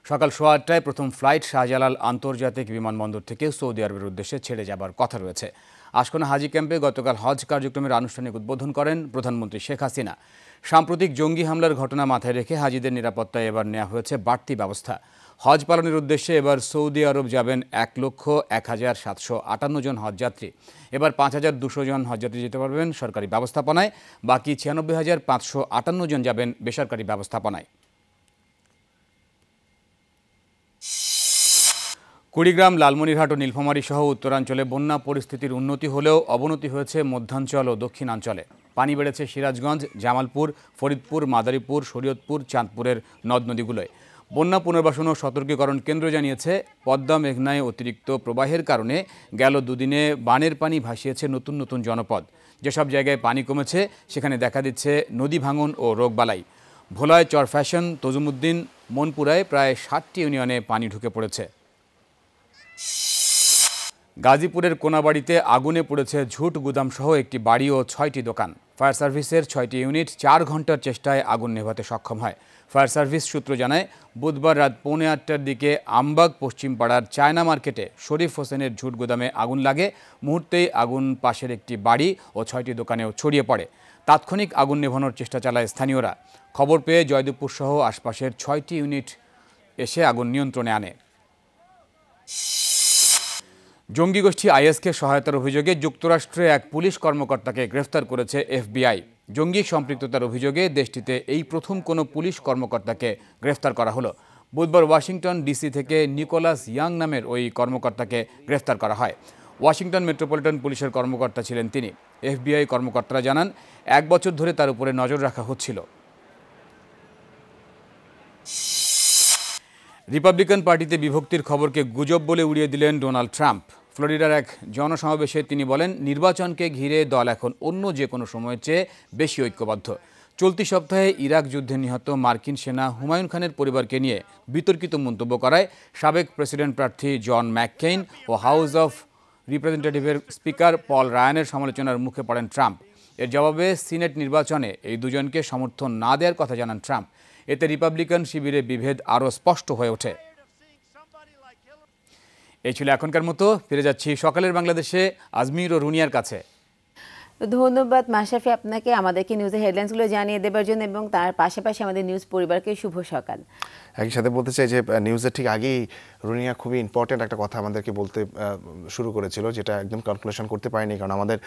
সকাল 8:15টায় প্রথম ফ্লাইট শাহজালাল আন্তর্জাতিক বিমানবন্দর থেকে সৌদি আরবের উদ্দেশ্যে ছেড়ে যাবার কথা রয়েছে। আশকোনা হাজি ক্যাম্পে গতকাল হজ কার্যক্রমের আনুষ্ঠানিক উদ্বোধন করেন প্রধানমন্ত্রী শেখ হাসিনা। সাম্প্রতিক জঙ্গি হামলার ঘটনা মাথায় রেখে হাজিদের নিরাপত্তায় এবার নেওয়া হয়েছে বাড়তি ব্যবস্থা। হজ পালনের উদ্দেশ্যে এবার সৌদি আরব যাবেন 1,01,758 জন হজযাত্রী। এবার 5,200 জন হজযাত্রী যেতে পারবেন সরকারি ব্যবস্থাপনায়, বাকি 96,558 জন যাবেন বেসরকারি ব্যবস্থাপনায়। কুড়িগ্রাম, লালমনিরহাট ও নীলফামারী সহ উত্তরাঞ্চলে বন্যা পরিস্থিতির উন্নতি হলেও অবনতি হয়েছে মধ্যাঞ্চল ও দক্ষিণাঞ্চলে। পানি বেড়েছে সিরাজগঞ্জ, জামালপুর, ফরিদপুর, মাদারীপুর, শরীয়তপুর, চাঁদপুরের নদ নদীগুলোয়। বন্যা পুনর্বাসন ও সতর্কীকরণ কেন্দ্র জানিয়েছে, পদ্মা মেঘনায় অতিরিক্ত প্রবাহের কারণে গেল দুদিনে বানের পানি ভাসিয়েছে নতুন নতুন জনপদ। যেসব জায়গায় পানি কমেছে সেখানে দেখা দিচ্ছে নদী ভাঙন ও রোগবালাই। ভোলায় চর ফ্যাশন, তজুমুদ্দিন, মনপুরায় প্রায় 60টি ইউনিয়নে পানি ঢুকে পড়েছে। গাজীপুরের কোনাবাড়িতে আগুনে পড়েছে ঝুট গুদামসহ একটি বাড়ি ও 6টি দোকান। ফায়ার সার্ভিসের 6টি ইউনিট 4 ঘন্টার চেষ্টায় আগুন নেভাতে সক্ষম হয়। ফায়ার সার্ভিস সূত্র জানায়, বুধবার রাত 8:45টার দিকে আমবাগ পশ্চিমপাড়ার চায়না মার্কেটে শরীফ হোসেনের ঝুট গুদামে আগুন লাগে। মুহূর্তেই আগুন পাশের একটি বাড়ি ও 6টি দোকানেও ছড়িয়ে পড়ে। তাৎক্ষণিক আগুন নেভানোর চেষ্টা চালায় স্থানীয়রা। খবর পেয়ে জয়দেবপুর সহ আশপাশের 6টি ইউনিট এসে আগুন নিয়ন্ত্রণে আনে। জঙ্গি গোষ্ঠী আইএসকে সহায়তার অভিযোগে যুক্তরাষ্ট্রে এক পুলিশ কর্মকর্তাকে গ্রেফতার করেছে এফবিআই। জঙ্গি সম্পৃক্ততার অভিযোগে দেশটিতে এই প্রথম কোনো পুলিশ কর্মকর্তাকে গ্রেফতার করা হলো। বুধবার ওয়াশিংটন ডিসি থেকে নিকোলাস ইয়াং নামের ওই কর্মকর্তাকে গ্রেফতার করা হয়। ওয়াশিংটন মেট্রোপলিটন পুলিশের কর্মকর্তা ছিলেন তিনি। এফবিআই কর্মকর্তারা জানান, 1 বছর ধরে তার উপরে নজর রাখা হচ্ছিল। রিপাবলিকান পার্টিতে বিভক্তির খবরকে গুজব বলে উড়িয়ে দিলেন ডোনাল্ড ট্রাম্প। ফ্লোরিডার এক জনসমাবেশে তিনি বলেন, নির্বাচনকে ঘিরে দল এখন অন্য যে কোনো সময়ের চেয়ে বেশি ঐক্যবদ্ধ। চলতি সপ্তাহে ইরাক যুদ্ধে নিহত মার্কিন সেনা হুমায়ুন খানের পরিবারকে নিয়ে বিতর্কিত মন্তব্য করায় সাবেক প্রেসিডেন্ট প্রার্থী জন ম্যাককেইন ও হাউস অফ রিপ্রেজেন্টেটিভের স্পিকার পল রায়ানের সমালোচনার মুখে পড়েন ট্রাম্প। এর জবাবে সিনেট নির্বাচনে এই দুজনকে সমর্থন না দেওয়ার কথা জানান ট্রাম্প। এতে রিপাবলিকান শিবিরে বিভেদ আরও স্পষ্ট হয়ে ওঠে। এই ছিল এখনকার মতো। ফিরে যাচ্ছি সকালের বাংলাদেশে আজমির ও রুনিয়ার কাছে। ধন্যবাদ মাশরাফি আপনাকে আমাদেরকে নিউজের হেডলাইন্সগুলো জানিয়ে দেওয়ার জন্য এবং তার পাশাপাশি আমাদের নিউজ পরিবারকে শুভ সকাল। একই সাথে বলতে চাই যে নিউজের ঠিক আগেই রুনিয়া খুবই ইম্পর্টেন্ট একটা কথা আমাদেরকে বলতে শুরু করেছিল, যেটা একদম ক্যালকুলেশন করতে পারিনি, কারণ আমাদের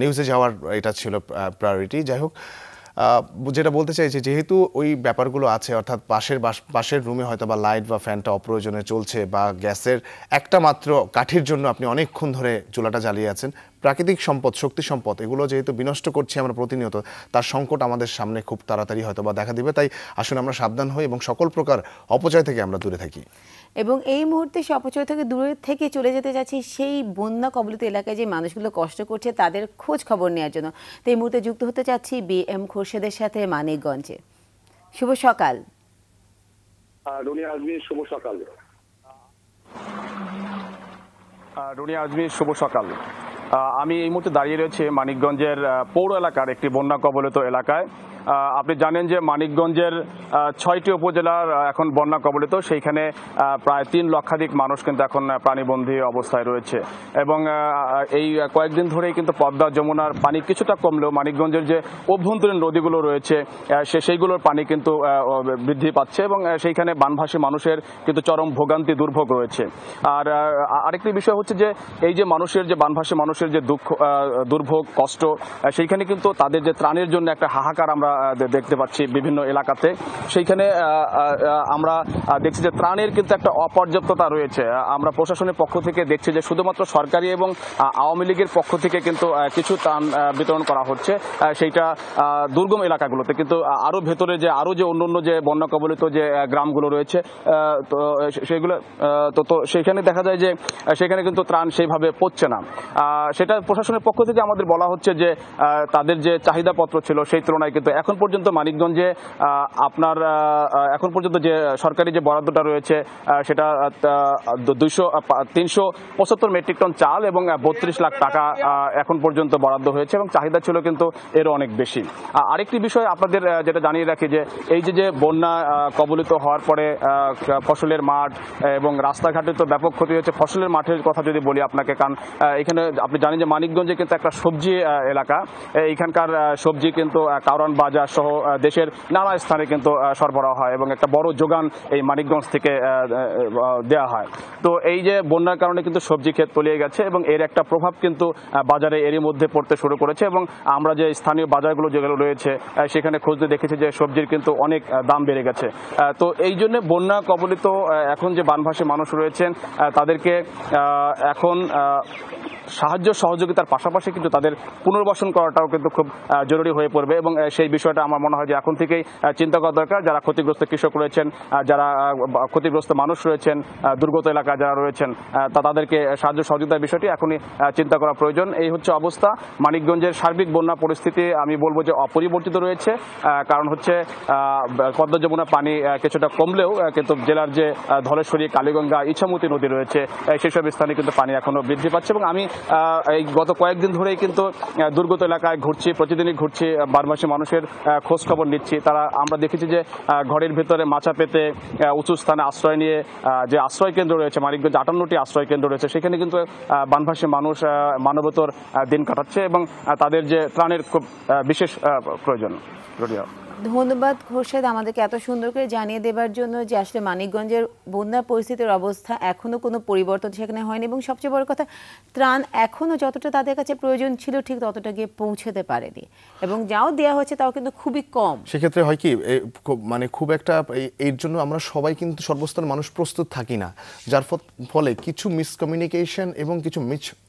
নিউজে যাওয়ার এটা ছিল প্রায়োরিটি। যাই হোক, যেটা বলতে চাই যে যেহেতু ওই ব্যাপারগুলো আছে, অর্থাৎ পাশের রুমে হয়তো বা লাইট বা ফ্যানটা অপ্রয়োজনে চলছে, বা গ্যাসের একটা মাত্র কাঠির জন্য আপনি অনেকক্ষণ ধরে চুলাটা জ্বালিয়ে আছেন, প্রাকৃতিক সম্পদ, শক্তি সম্পদ, এগুলো যেহেতু বিনষ্ট করছি আমরা প্রতিনিয়ত, তার সংকট আমাদের সামনে খুব তাড়াতাড়ি হয়তো বা দেখা দিবে। তাই আসুন আমরা সাবধান হই এবং সকল প্রকার অপচয় থেকে আমরা দূরে থাকি। এবং এই মুহূর্তে সে অপচয় থেকে দূরে থেকে চলে যেতে যাচ্ছি সেই বন্যা কবলিত এলাকায় যে মানুষগুলো কষ্ট করছে তাদের খোঁজ খবর নেওয়ার জন্য। তো এই মুহূর্তে যুক্ত হতে চাচ্ছি BM খোরশেদের সাথে মানিকগঞ্জে। শুভ সকাল রুনিয়া আজমির, শুভ সকাল। রুনিয়া আজমির, শুভ সকাল। আমি এই মুহূর্তে দাঁড়িয়ে রয়েছে মানিকগঞ্জের পৌর এলাকার একটি বন্যা কবলিত এলাকায়। আপনি জানেন যে মানিকগঞ্জের 6টি উপজেলার এখন বন্যা কবলিত, সেইখানে প্রায় 3 লক্ষাধিক মানুষ কিন্তু এখন প্রাণীবন্দী অবস্থায় রয়েছে। এবং এই কয়েকদিন ধরেই কিন্তু পদ্মা যমুনার পানি কিছুটা কমলেও মানিকগঞ্জের যে অভ্যন্তরীণ নদীগুলো রয়েছে সেইগুলোর পানি কিন্তু বৃদ্ধি পাচ্ছে এবং সেইখানে বানভাসী মানুষের কিন্তু চরম ভোগান্তি দুর্ভোগ রয়েছে। আর আরেকটি বিষয় হচ্ছে যে এই যে মানুষের যে বানভাসী মানুষের যে দুঃখ দুর্ভোগ কষ্ট, সেইখানে কিন্তু তাদের যে ত্রাণের জন্য একটা হাহাকার আমরা দেখতে পাচ্ছি বিভিন্ন এলাকাতে। সেইখানে আমরা দেখছি যে ত্রাণের কিন্তু একটা অপর্যাপ্ততা রয়েছে। আমরা প্রশাসনের পক্ষ থেকে দেখছি যে শুধুমাত্র সরকারি এবং আওয়ামী লীগের পক্ষ থেকে কিন্তু কিছু ত্রাণ বিতরণ করা হচ্ছে, সেইটা দুর্গম এলাকাগুলোতে, কিন্তু আরো ভেতরে যে আরো যে অন্যান্য যে বন্যা কবলিত যে গ্রামগুলো রয়েছে তো সেগুলো তো সেখানে দেখা যায় যে সেখানে কিন্তু ত্রাণ সেইভাবে পড়ছে না। সেটা প্রশাসনের পক্ষ থেকে আমাদের বলা হচ্ছে যে তাদের যে চাহিদাপত্র ছিল সেই তুলনায় কিন্তু এখন পর্যন্ত মানিকগঞ্জে আপনার এখন পর্যন্ত যে সরকারি যে বরাদ্দটা রয়েছে সেটা 375 মেট্রিক টন চাল এবং 32 লাখ টাকা এখন পর্যন্ত বরাদ্দ হয়েছে এবং চাহিদা ছিল কিন্তু এরও অনেক বেশি। আরেকটি বিষয় আপনাদের যেটা জানিয়ে রাখি যে এই যে বন্যা কবলিত হওয়ার পরে ফসলের মাঠ এবং রাস্তাঘাটে তো ব্যাপক ক্ষতি হয়েছে। ফসলের মাঠের কথা যদি বলি আপনাকে, কারণ এখানে আপনি জানেন যে মানিকগঞ্জে কিন্তু একটা সবজি এলাকা, এইখানকার সবজি কিন্তু কারওয়ান বাজার সহ দেশের নানা স্থানে কিন্তু সরবরাহ হয় এবং একটা বড় যোগান এই মানিকগঞ্জ থেকে দেওয়া হয়। তো এই যে বন্যার কারণে কিন্তু সবজি ক্ষেত তলিয়ে গেছে এবং এর একটা প্রভাব কিন্তু বাজারে এরই মধ্যে পড়তে শুরু করেছে এবং আমরা যে স্থানীয় বাজারগুলো যেগুলো রয়েছে সেখানে খুঁজতে দেখেছি যে সবজির কিন্তু অনেক দাম বেড়ে গেছে। তো এই জন্য বন্যা কবলিত এখন যে বানভাসী মানুষ রয়েছেন তাদেরকে এখন সাহায্য সহযোগিতার পাশাপাশি কিন্তু তাদের পুনর্বাসন করাটাও কিন্তু খুব জরুরি হয়ে পড়বে এবং সেই বিষয়টা আমার মনে হয় যে এখন থেকেই চিন্তা করা দরকার। যারা ক্ষতিগ্রস্ত কৃষক রয়েছেন, যারা ক্ষতিগ্রস্ত মানুষ রয়েছেন, দুর্গত এলাকায় যারা রয়েছেন তাদেরকে সাহায্য সহযোগিতার বিষয়টি এখনই চিন্তা করা প্রয়োজন। এই হচ্ছে অবস্থা। মানিকগঞ্জের সার্বিক বন্যা পরিস্থিতি আমি বলবো যে অপরিবর্তিত রয়েছে, কারণ হচ্ছে পদ্মা যমুনার পানি কিছুটা কমলেও কিন্তু জেলার যে ধলেশ্বরী, কালীগঙ্গা, ইছামতি নদী রয়েছে সেসব স্থানে কিন্তু পানি এখনো বৃদ্ধি পাচ্ছে এবং আমি এই গত কয়েকদিন ধরেই কিন্তু দুর্গত এলাকায় ঘুরছি, প্রতিদিনই ঘুরছি, বানভাসী মানুষের খোঁজ খবর নিচ্ছি। আমরা দেখেছি যে ঘরের ভেতরে মাচা পেতে উঁচু স্থানে আশ্রয় নিয়ে যে আশ্রয় কেন্দ্র রয়েছে, মানিকগঞ্জ 58টি আশ্রয় কেন্দ্র রয়েছে, সেখানে কিন্তু বানভাসী মানুষ মানবতর দিন কাটাচ্ছে এবং তাদের যে ত্রাণের খুব বিশেষ প্রয়োজন। ধন্যবাদ খোরশেদ আমাদেরকে এত সুন্দর করে জানিয়ে দেবার জন্য যে আসলে মানিকগঞ্জের বন্যা পরিস্থিতির অবস্থা এখনো কোনো পরিবর্তন সেখানে হয়নি এবং সবচেয়ে বড় কথা ত্রাণ এখনো যতটা তাদের কাছে প্রয়োজন ছিল ঠিক ততটা গিয়ে পৌঁছতে পারেনি এবং যাও দেওয়া হচ্ছে তাও কিন্তু খুবই কম। সেক্ষেত্রে হয় কি মানে খুব একটা এর জন্য আমরা সবাই কিন্তু সর্বস্তরের মানুষ প্রস্তুত থাকি না, যার ফলে কিছু মিসকমিউনিকেশন এবং কিছু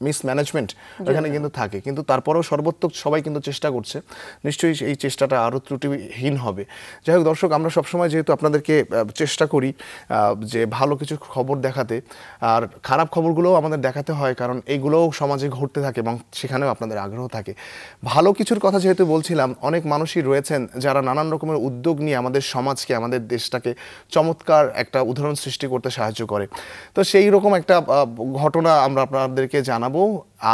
মিসম্যানেজমেন্ট এখানে কিন্তু থাকে, কিন্তু তারপরেও সর্বোত্তক সবাই কিন্তু চেষ্টা করছে। নিশ্চয়ই এই চেষ্টাটা আরও ত্রুটি হীন হবে। যাই হোক দর্শক, আমরা সবসময় যেহেতু আপনাদেরকে চেষ্টা করি যে ভালো কিছু খবর দেখাতে, আর খারাপ খবরগুলোও আমাদের দেখাতে হয়, কারণ এইগুলোও সমাজে ঘটতে থাকে এবং সেখানেও আপনাদের আগ্রহ থাকে। ভালো কিছুর কথা যেহেতু বলছিলাম, অনেক মানুষই রয়েছেন যারা নানান রকমের উদ্যোগ নিয়ে আমাদের সমাজকে, আমাদের দেশটাকে চমৎকার একটা উদাহরণ সৃষ্টি করতে সাহায্য করে। তো সেই রকম একটা ঘটনা আমরা আপনাদেরকে জানাবো,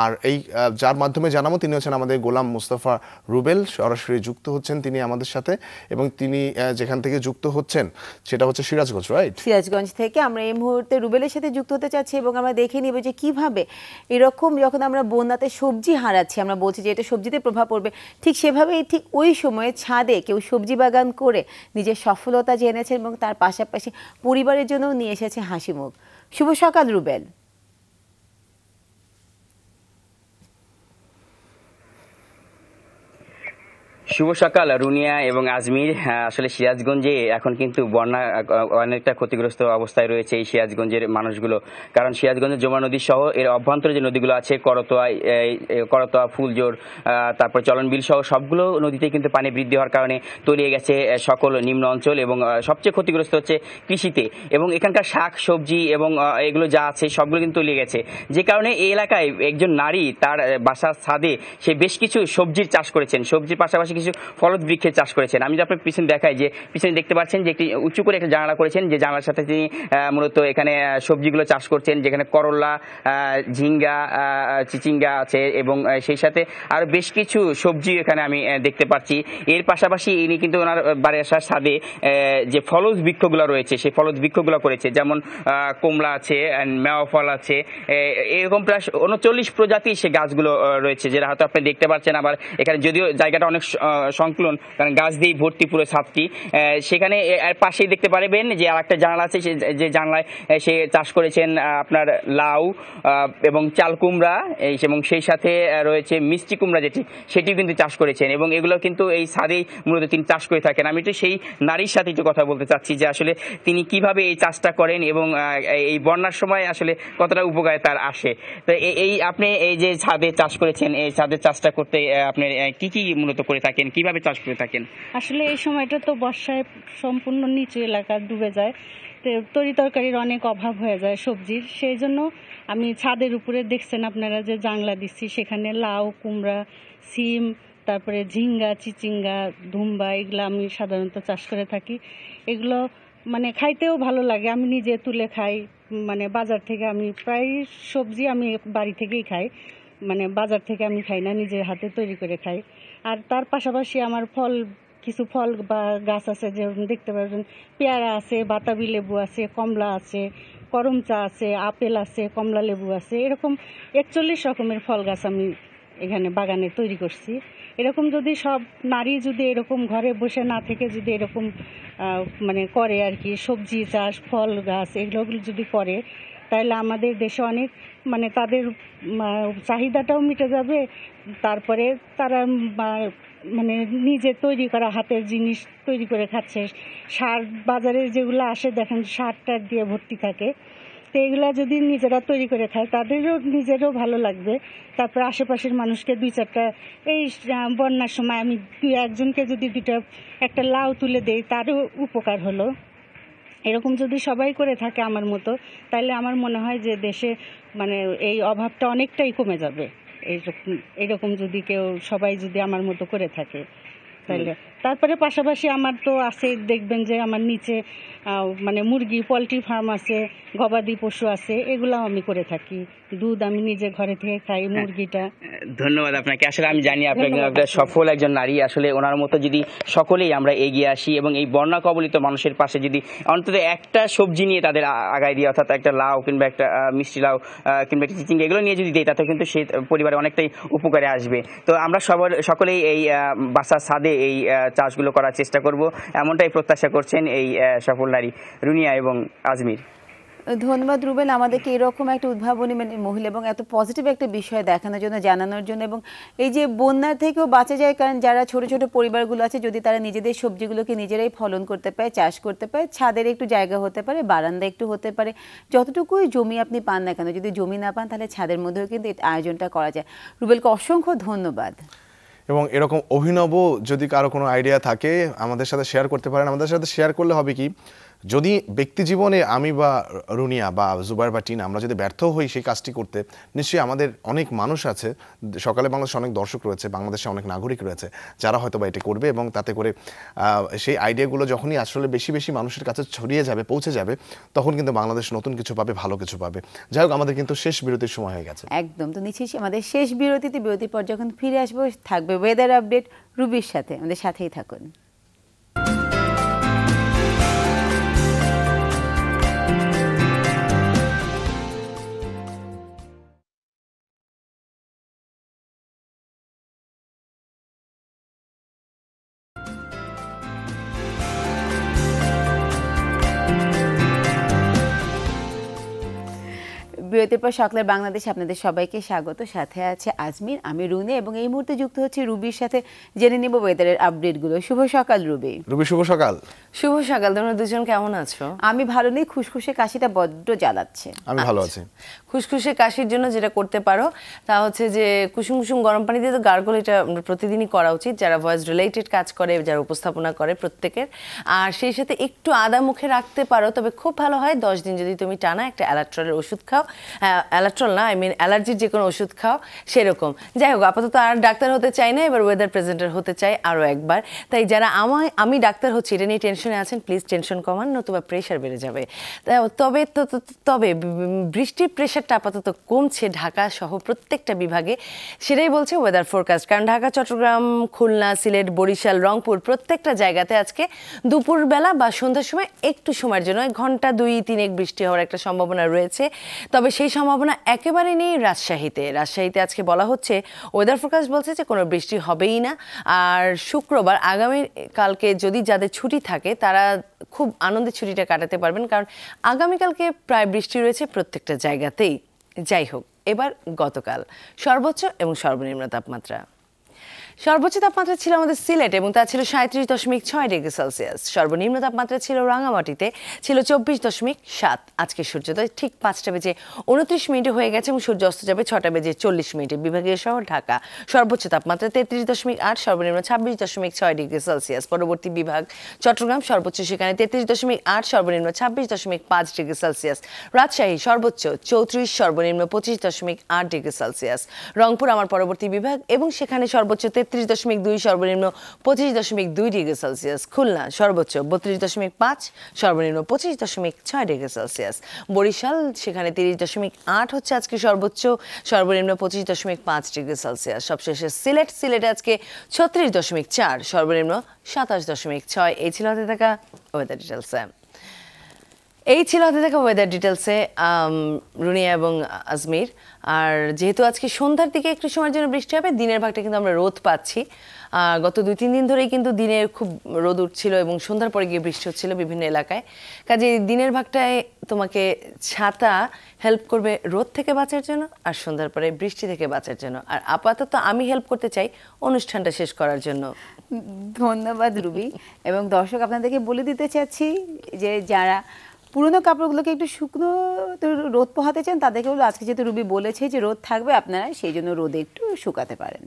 আর এই যার মাধ্যমে জানাবো তিনি হচ্ছেন আমাদের গোলাম মুস্তাফা রুবেল। সরাসরি যুক্ত হচ্ছেন তিনি আমাদের সাথে, এবং তিনি যেখান থেকে যুক্ত হচ্ছেন সেটা হচ্ছে সিরাজগঞ্জ, রাইট? সিরাজগঞ্জ থেকে আমরা এই মুহূর্তে রুবেলের সাথে যুক্ত হতে চাচ্ছি এবং আমরা দেখে নিব যে কিভাবে এরকম যখন আমরা বন্যাতে সবজি হারাচ্ছি, আমরা বলছি যে এটা সবজিতে প্রভাব পড়বে, ঠিক সেভাবেই ঠিক ওই সময়ে ছাদে কেউ সবজি বাগান করে নিজের সফলতা জেনেছেন এবং তার পাশাপাশি পরিবারের জন্যও নিয়ে এসেছে হাসি মুখ। শুভ সকাল রুবেল। শুভ সকাল রুনিয়া এবং আজমির। আসলে সিরাজগঞ্জে এখন কিন্তু বন্যা অনেকটা ক্ষতিগ্রস্ত অবস্থায় রয়েছে এই সিরাজগঞ্জের মানুষগুলো, কারণ সিরাজগঞ্জের যমুনা নদী সহ এর অভ্যন্তরে যে নদীগুলো আছে, করতোয়া, ফুলজোর, তারপর চলনবিল সহ সবগুলো নদীতে কিন্তু পানি বৃদ্ধি হওয়ার কারণে তলিয়ে গেছে সকল নিম্ন অঞ্চল, এবং সবচেয়ে ক্ষতিগ্রস্ত হচ্ছে কৃষিতে, এবং এখানকার শাক সবজি এবং এগুলো যা আছে সবগুলো কিন্তু তলিয়ে গেছে। যে কারণে এই এলাকায় একজন নারী তার বাসার ছাদে সে বেশ কিছু সবজির চাষ করেছেন, সবজির পাশাপাশি কিছু ফলদ বৃক্ষের চাষ করেছেন। আমি যদি আপনার পিছনে দেখাই, যে পিছনে দেখতে পাচ্ছেন যে একটি উঁচু করে একটা জানালা করেছেন, যে জানালার সাথে তিনি মূলত এখানে সবজিগুলো চাষ করছেন, যেখানে করলা, ঝিঙ্গা, চিচিঙ্গা আছে, এবং সেই সাথে আরো বেশ কিছু সবজি এখানে আমি দেখতে পাচ্ছি। এর পাশাপাশি ইনি কিন্তু ওনার বাসার ছাদে যে ফলজ বৃক্ষগুলো রয়েছে সেই ফলজ বৃক্ষগুলো করেছে, যেমন কমলা আছে, মেওয়া ফল আছে, এরকম প্রায় 39 প্রজাতির সে গাছগুলো রয়েছে, যেটা হয়তো আপনি দেখতে পাচ্ছেন। আবার এখানে যদিও জায়গাটা অনেক সংকুলন, কারণ গাছ দিয়ে ভর্তি পুরো ছাদটি, সেখানে এর পাশেই দেখতে পারবেন যে আর একটা জানালা আছে, যে জানলায় সে চাষ করেছেন আপনার লাউ এবং চাল কুমড়া, এবং সেই সাথে রয়েছে মিষ্টি কুমড়া সেটিও কিন্তু চাষ করেছেন, এবং এগুলো কিন্তু এই ছাদেই মূলত তিনি চাষ করে থাকেন। আমি তো সেই নারীর সাথে একটু কথা বলতে চাচ্ছি যে আসলে তিনি কিভাবে এই চাষটা করেন এবং এই বন্যার সময় আসলে কতটা উপকারে তার আসে। তো এই আপনি এই যে ছাদে চাষ করেছেন, এই ছাদের চাষটা করতে আপনি কি কি মূলত করে থাকেন, কিভাবে চাষ করে থাকেন? আসলে এই সময়টা তো বর্ষায় সম্পূর্ণ নিচু এলাকা ডুবে যায়, তরি তরকারির অনেক অভাব হয়ে যায় সবজির। সেই জন্য আমি ছাদের উপরে দেখছেন আপনারা যে জানলা দিচ্ছি, সেখানে লাউ, কুমড়া, সিম, তারপরে ঝিঙ্গা, চিচিঙ্গা, ধুম্বা, এগুলো আমি সাধারণত চাষ করে থাকি। এগুলো মানে খাইতেও ভালো লাগে, আমি নিজে তুলে খাই। মানে বাজার থেকে আমি প্রায় সবজি আমি বাড়ি থেকেই খাই, মানে বাজার থেকে আমি খাই না, নিজের হাতে তৈরি করে খাই। আর তার পাশাপাশি আমার কিছু ফল বা গাছ আছে, যেমন দেখতে পাবেন পেয়ারা আছে, বাতাবি লেবু আছে, কমলা আছে, করমচা আছে, আপেল আছে, কমলা লেবু আছে, এরকম 41 রকমের ফল গাছ আমি এখানে বাগানে তৈরি করছি। এরকম যদি সব নারী যদি এরকম ঘরে বসে না থেকে যদি এরকম মানে করে আর কি, সবজি চাষ, ফল গাছ এগুলো যদি করে, তাহলে আমাদের দেশে অনেক মানে তাদের চাহিদাটাও মিটে যাবে। তারপরে তারা মানে নিজে তৈরি করা হাতের জিনিস তৈরি করে খাচ্ছে। সার বাজারে যেগুলো আসে দেখেন সারটা দিয়ে ভর্তি থাকে, তো এগুলা যদি নিজেরা তৈরি করে খায় তাদেরও নিজেরও ভালো লাগবে। তারপর আশেপাশের মানুষকে 2-4টা, এই বন্যার সময় আমি 2-1জনকে যদি একটা লাউ তুলে দেই তারও উপকার হলো। এরকম যদি সবাই করে থাকে আমার মতো, তাহলে আমার মনে হয় যে দেশে মানে এই অভাবটা অনেকটাই কমে যাবে। এইরকম যদি সবাই যদি আমার মতো করে থাকে তাহলে। তারপরে পাশাপাশি আমার তো আছে, দেখবেন যে আমার নিচে মানে মুরগি, পোলট্রি ফার্ম আছে, গবাদি পশু আছে, এগুলাও আমি করে থাকি। দুধ আমি নিজে ঘরে থেকে খাই, মুরগিটা। ধন্যবাদ আপনাকে। আসলে আমি জানি আপনি সফল একজন নারী। আসলে ওনার মতো যদি সকলেই আমরা এগিয়ে আসি এবং এই বন্যা কবলিত মানুষের পাশে যদি অন্তত একটা সবজি নিয়ে তাদের আগায় দিই, অর্থাৎ একটা লাউ কিংবা একটা মিষ্টি লাউ কিংবা একটা চিচিঙ্গা, এগুলো নিয়ে যদি দিই, তাতে কিন্তু সেই পরিবারে অনেকটাই উপকারে আসবে। তো আমরা সকলেই এই বাসার ছাদে এই চাষগুলো করার চেষ্টা করব, এমনটাই প্রত্যাশা করছেন এই সফল নারী রুনিয়া এবং আজমির। ধন্যবাদ রুবেল, আমাদেরকে এরকম একটা উদ্ভাবনী মহিলা এবং এত পজিটিভ একটা বিষয় দেখানোর জন্য, জানানোর জন্য। এবং এই যে বন্যার থেকেও বাঁচা যায়, কারণ যারা ছোট ছোট পরিবারগুলো আছে, যদি তারা নিজেদের সবজিগুলোকে নিজেরাই ফলন করতে পারে, চাষ করতে পারে, ছাদের একটু জায়গা হতে পারে, বারান্দা একটু হতে পারে, যতটুকুই জমি আপনি পান না কেন, যদি জমি না পান তাহলে ছাদের মধ্যেও কিন্তু এই আয়োজনটা করা যায়। রুবেলকে অসংখ্য ধন্যবাদ। এবং এরকম অভিনব যদি কারো কোনো আইডিয়া থাকে আমাদের সাথে শেয়ার করতে পারেন। আমাদের সাথে শেয়ার করলে হবে কি, যদি ব্যক্তি জীবনে আমি বা রুনিয়া বা জুবাইর বা টিনা আমরা যদি ব্যর্থ হই সেই কাজটি করতে, নিশ্চয়ই আমাদের অনেক মানুষ আছে, সকালে বাংলাদেশে অনেক দর্শক রয়েছে, বাংলাদেশে অনেক নাগরিক রয়েছে যারা হয়তো বা এটি করবে, এবং তাতে করে সেই আইডিয়াগুলো যখনই আসলে বেশি বেশি মানুষের কাছে ছড়িয়ে যাবে, পৌঁছে যাবে, তখন কিন্তু বাংলাদেশ নতুন কিছু পাবে, ভালো কিছু পাবে। যাই হোক, আমাদের কিন্তু শেষ বিরতির সময় হয়ে গেছে। একদম, তো নিশ্চয়ই আমাদের শেষ বিরতিতে, বিরতির পর যখন ফিরে আসবো থাকবে ওয়েদার আপডেট রুবির সাথে। আমাদের সাথেই থাকুন। বিরতির পর সকালের বাংলাদেশ আপনাদের সবাইকে স্বাগত। সাথে আছে আজমির, আমি রুনে, এবং এই মুহূর্তে যুক্ত হচ্ছে রুবির সাথে। জেনে নিব ওয়েদারের আপডেটগুলো। শুভ সকাল রুবি। রুবি শুভ সকাল। শুভ সকাল। তোমরা দুজন কেমন আছো? আমি ভালো নেই, খুশখুশে কাশিটা বড্ড জ্বালাচ্ছে। আমি ভালো আছি। খুশখুশে কাশির জন্য যেটা করতে পারো তা হচ্ছে যে কুসুম কুসুম গরম পানি দিয়ে তো গার্গল, এটা প্রতিদিনই করা উচিত যারা ভয়েস রিলেটেড কাজ করে, যারা উপস্থাপনা করে প্রত্যেকের। আর সেই সাথে একটু আদা মুখে রাখতে পারো, তবে খুব ভালো হয় 10 দিন যদি তুমি টানা একটা অ্যালাট্রলের ওষুধ খাও। অ্যালাট্রল না, অ্যালার্জির যে কোনো ওষুধ খাও সেরকম। যাই হোক, আপাতত আর ডাক্তার হতে চাই না, এবার ওয়েদার প্রেজেন্টার হতে চাই আরও একবার। তাই যারা আমি ডাক্তার হচ্ছি এটা নিয়ে টেনশনে আছেন, প্লিজ টেনশন কমান, নতুবা প্রেশার বেড়ে যাবে। তবে বৃষ্টির প্রেশারটা আপাতত কমছে ঢাকা সহ প্রত্যেকটা বিভাগে, সেটাই বলছে ওয়েদার ফোরকাস্ট। কারণ ঢাকা, চট্টগ্রাম, খুলনা, সিলেট, বরিশাল, রংপুর প্রত্যেকটা জায়গাতে আজকে দুপুরবেলা বা সন্ধ্যার সময় একটু সময়ের জন্য ঘন্টা 2-3 বৃষ্টি হওয়ার একটা সম্ভাবনা রয়েছে। তবে সেই সম্ভাবনা একেবারে নেই রাজশাহীতে। আজকে বলা হচ্ছে, ওয়েদার ফোরকাস্ট বলছে যে কোনো বৃষ্টি হবেই না। আর শুক্রবার আগামী কালকে যদি যাদের ছুটি থাকে তারা খুব আনন্দের ছুটিটা কাটাতে পারবেন, কারণ আগামীকালকে প্রায় বৃষ্টি রয়েছে প্রত্যেকটা জায়গাতেই। যাই হোক, এবার গতকাল সর্বোচ্চ এবং সর্বনিম্ন তাপমাত্রা। সর্বোচ্চ তাপমাত্রা ছিল আমাদের সিলেট এবং তা ছিল 37.6 ডিগ্রি সেলসিয়াস। সর্বনিম্ন তাপমাত্রা ছিল রাঙামাটিতে, ছিল 24.7। আজকে সূর্যোদয় ঠিক 5:29 হয়ে গেছে এবং সূর্য অস্ত যাবে 6:40। বিভাগীয় শহর ঢাকা সর্বোচ্চ তাপমাত্রা 33.8, সর্বনিম্ন 26.6 ডিগ্রি সেলসিয়াস। পরবর্তী বিভাগ চট্টগ্রাম, সর্বোচ্চ সেখানে 33.8, সর্বনিম্ন 26.5 ডিগ্রি সেলসিয়াস। রাজশাহী সর্বোচ্চ 34, সর্বনিম্ন 25.8 ডিগ্রি সেলসিয়াস। রংপুর আমার পরবর্তী বিভাগ এবং সেখানে সর্বোচ্চ 33.2, সর্বনিম্ন 25.2 ডিগ্রি সেলসিয়াস। খুলনা সর্বোচ্চ 32.5, সর্বনিম্ন 25.6 ডিগ্রি সেলসিয়াস। বরিশাল সেখানে 30.8 হচ্ছে আজকে সর্বোচ্চ, সর্বনিম্ন 25.5 ডিগ্রি সেলসিয়াস। সবশেষে সিলেটে আজকে 36.4, সর্বনিম্ন 27.6। এই ছিল হাতে থাকা ওয়েদার ডিটেলসে রুনিয়া এবং আজমির। আর যেহেতু আজকে সন্ধ্যার দিকে একটু সময়ের জন্য বৃষ্টি হবে, দিনের ভাগটা কিন্তু আমরা রোদ পাচ্ছি। গত 2-3 দিন ধরেই কিন্তু দিনে খুব রোদ উঠছিল এবং সন্ধ্যার পরে গিয়ে বৃষ্টি হচ্ছিল বিভিন্ন এলাকায়। কাজে দিনের ভাগটায় তোমাকে ছাতা হেল্প করবে রোদ থেকে বাঁচার জন্য, আর সন্ধ্যার পরে বৃষ্টি থেকে বাঁচার জন্য। আর আপাতত আমি হেল্প করতে চাই অনুষ্ঠানটা শেষ করার জন্য। ধন্যবাদ রুবি। এবং দর্শক আপনাদেরকে বলে দিতে চাচ্ছি যে যারা পুরনো কাপড়গুলোকে একটু শুকনো রোদ পোহাতে চান তাদেরকে বলবো, আজকে যেহেতু রুবি বলেছে যে রোদ থাকবে, আপনারা সেই জন্য রোদে একটু শুকাতে পারেন।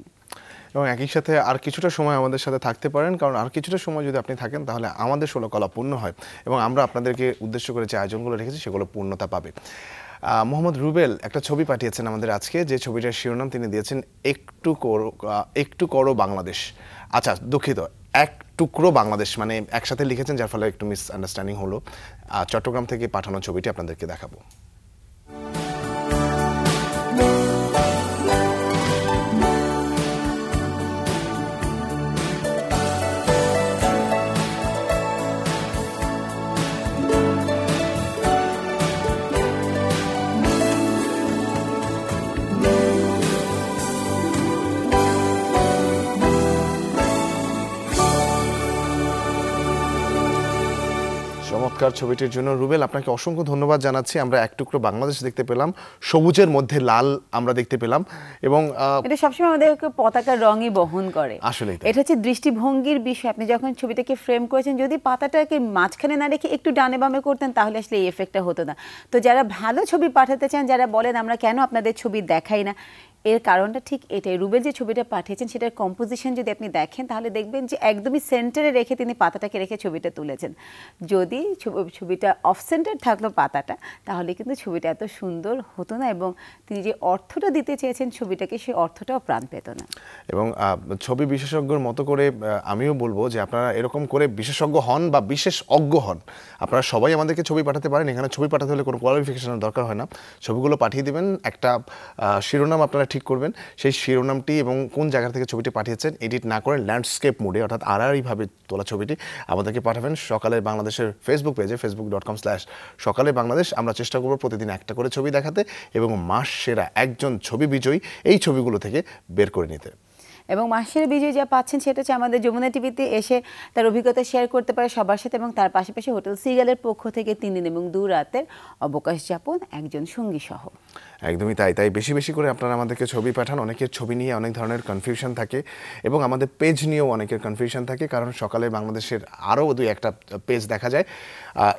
এবং একই সাথে আর কিছুটা সময় আমাদের সাথে থাকতে পারেন, কারণ আর কিছুটা সময় যদি আপনি থাকেন তাহলে আমাদের 16 কলা পূর্ণ হয় এবং আমরা আপনাদেরকে উদ্দেশ্য করে যে আয়োজনগুলো রেখেছি সেগুলো পূর্ণতা পাবে। মোহাম্মদ রুবেল একটা ছবি পাঠিয়েছেন আমাদের আজকে, যে ছবিটার শিরোনাম তিনি দিয়েছেন একটু করো বাংলাদেশ। আচ্ছা, দুঃখিত, এক টুকরো বাংলাদেশ মানে একসাথে লিখেছেন, যার ফলে একটু মিসআন্ডারস্ট্যান্ডিং হলো। চট্টগ্রাম থেকে পাঠানো ছবিটি আপনাদেরকে দেখাবো। চমৎকার ছবিটির জন্য রুবেল আপনাকে অসংখ্য ধন্যবাদ জানাচ্ছি। আমরা এক টুকরো বাংলাদেশ দেখতে পেলাম, সবুজের মধ্যে লাল আমরা দেখতে পেলাম, এবং এটা সবসময় আমাদেরকে পতাকার রঙই বহন করে। আসলে এটা হচ্ছে দৃষ্টিভঙ্গির বিষয়। আপনি যখন ছবিটাকে ফ্রেম করেছেন, যদি পাতাটাকে মাঝখানে না রেখে একটু ডানে বামে করতেন তাহলে আসলে এই এফেক্টটা হতো না। তো যারা ভালো ছবি পাঠাতে চান, যারা বলেন আমরা কেন আপনাদের ছবি দেখাই না, এর কারণটা ঠিক এটাই। রুবেল যে ছবিটা পাঠিয়েছেন সেটার কম্পোজিশন যদি আপনি দেখেন তাহলে দেখবেন যে একদমই সেন্টারে রেখে তিনি পাতাটাকে রেখে ছবিটা তুলেছেন। যদি ছবিটা অফ সেন্টার থাকলো পাতাটা, তাহলে কিন্তু ছবিটা এত সুন্দর হতো না এবং তিনি যে অর্থটা দিতে চেয়েছেন ছবিটাকে, সেই অর্থটাও প্রাণ পেত না। এবং ছবি বিশেষজ্ঞর মতো করে আমিও বলবো যে আপনারা এরকম করে বিশেষজ্ঞ হন বা বিশেষ অজ্ঞ হন, আপনারা সবাই আমাদেরকে ছবি পাঠাতে পারেন। এখানে ছবি পাঠাতে হলে কোনো কোয়ালিফিকেশনের দরকার হয় না। ছবিগুলো পাঠিয়ে দিবেন, একটা শিরোনাম আপনারা ঠিক করবেন, সেই শিরোনামটি এবং কোন জায়গা থেকে ছবিটি পাঠিয়েছেন এডিট না করে ল্যান্ডস্কেপ মোডে অর্থাৎ আড়াআড়িভাবে তোলা ছবিটি আমাদেরকে পাঠাবেন সকালে বাংলাদেশের ফেসবুক পেজে facebook.com/সকালে বাংলাদেশ। আমরা চেষ্টা করব প্রতিদিন একটা করে ছবি দেখাতে এবং মাস সেরা একজন ছবি বিজয়ী এই ছবিগুলো থেকে বের করে নিতে। এবং মাসের বিজয় যা পাচ্ছেন সেটা হচ্ছে আমাদের যমুনা টিভিতে এসে তার অভিজ্ঞতা শেয়ার করতে পারে সবার সাথে, এবং তার পাশাপাশি হোটেল সিগালের পক্ষ থেকে 3 দিন এবং 2 রাতের অবকাশ যাপন একজন সঙ্গী সহ। একদমই তাই বেশি বেশি করে আপনারা আমাদেরকে ছবি পাঠান। অনেকের ছবি নিয়ে অনেক ধরনের কনফিউশন থাকে এবং আমাদের পেজ নিয়েও অনেকের কনফিউশন থাকে, কারণ সকালে বাংলাদেশের আরও 2-1টা পেজ দেখা যায়।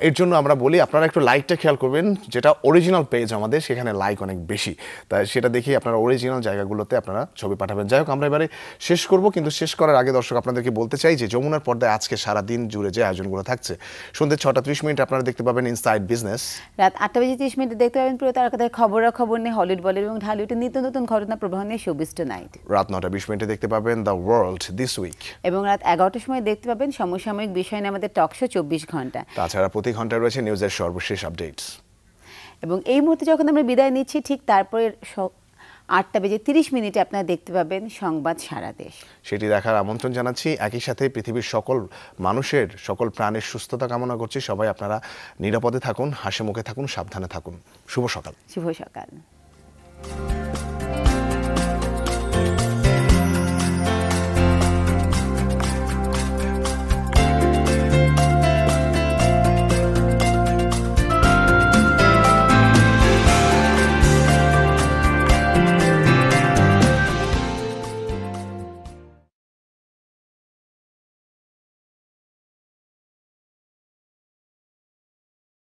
এর জন্য আমরা বলি আপনারা একটু লাইকটা খেয়াল করবেন, যেটা অরিজিনাল পেজ আমাদের সেখানে লাইক অনেক বেশি, তাই সেটা দেখেই আপনারা অরিজিনাল জায়গাগুলোতে আপনারা ছবি পাঠাবেন। যাই হোক, আমরা এবারে শেষ করব, কিন্তু শেষ করার আগে দর্শক আপনাদেরকে বলতে চাই যে যমুনার পর্দায় আজকে সারা দিন জুড়ে যে আয়োজনগুলো থাকছে, সন্ধ্যে 6:30 আপনারা দেখতে পাবেন ইনসাইড বিজনেস, রাত 8:30 দেখতে পাবেন পুরো তারকাদের খবরাখবর নিয়ে হলিউড বলিউড এবং ঢালিউডের নিত্য নতুন ঘটনা প্রবাহ নিয়ে শোবিজ টুনাইট। রাত 9:20 দেখতে পাবেন দ্য ওয়ার্ল্ড দিস উইক, এবং রাত 11টার সময় দেখতে পাবেন সমসাময়িক বিষয় নিয়ে আমাদের টক শো 24 ঘন্টা। তাছাড়া প্রতি ঘন্টায় রয়েছে নিউজের সর্বশেষ আপডেটস। এবং এই মুহূর্তে যখন আমরা বিদায় নিচ্ছি, ঠিক তারপরে 8:30 আপনারা দেখতে পাবেন সংবাদ সারা দেশ। সেটি দেখার আমন্ত্রণ জানাচ্ছি। একই সাথে পৃথিবীর সকল মানুষের, সকল প্রাণের সুস্থতা কামনা করছি। সবাই আপনারা নিরাপদে থাকুন, হাসি মুখে থাকুন, সাবধানে থাকুন। শুভ সকাল। শুভ সকাল।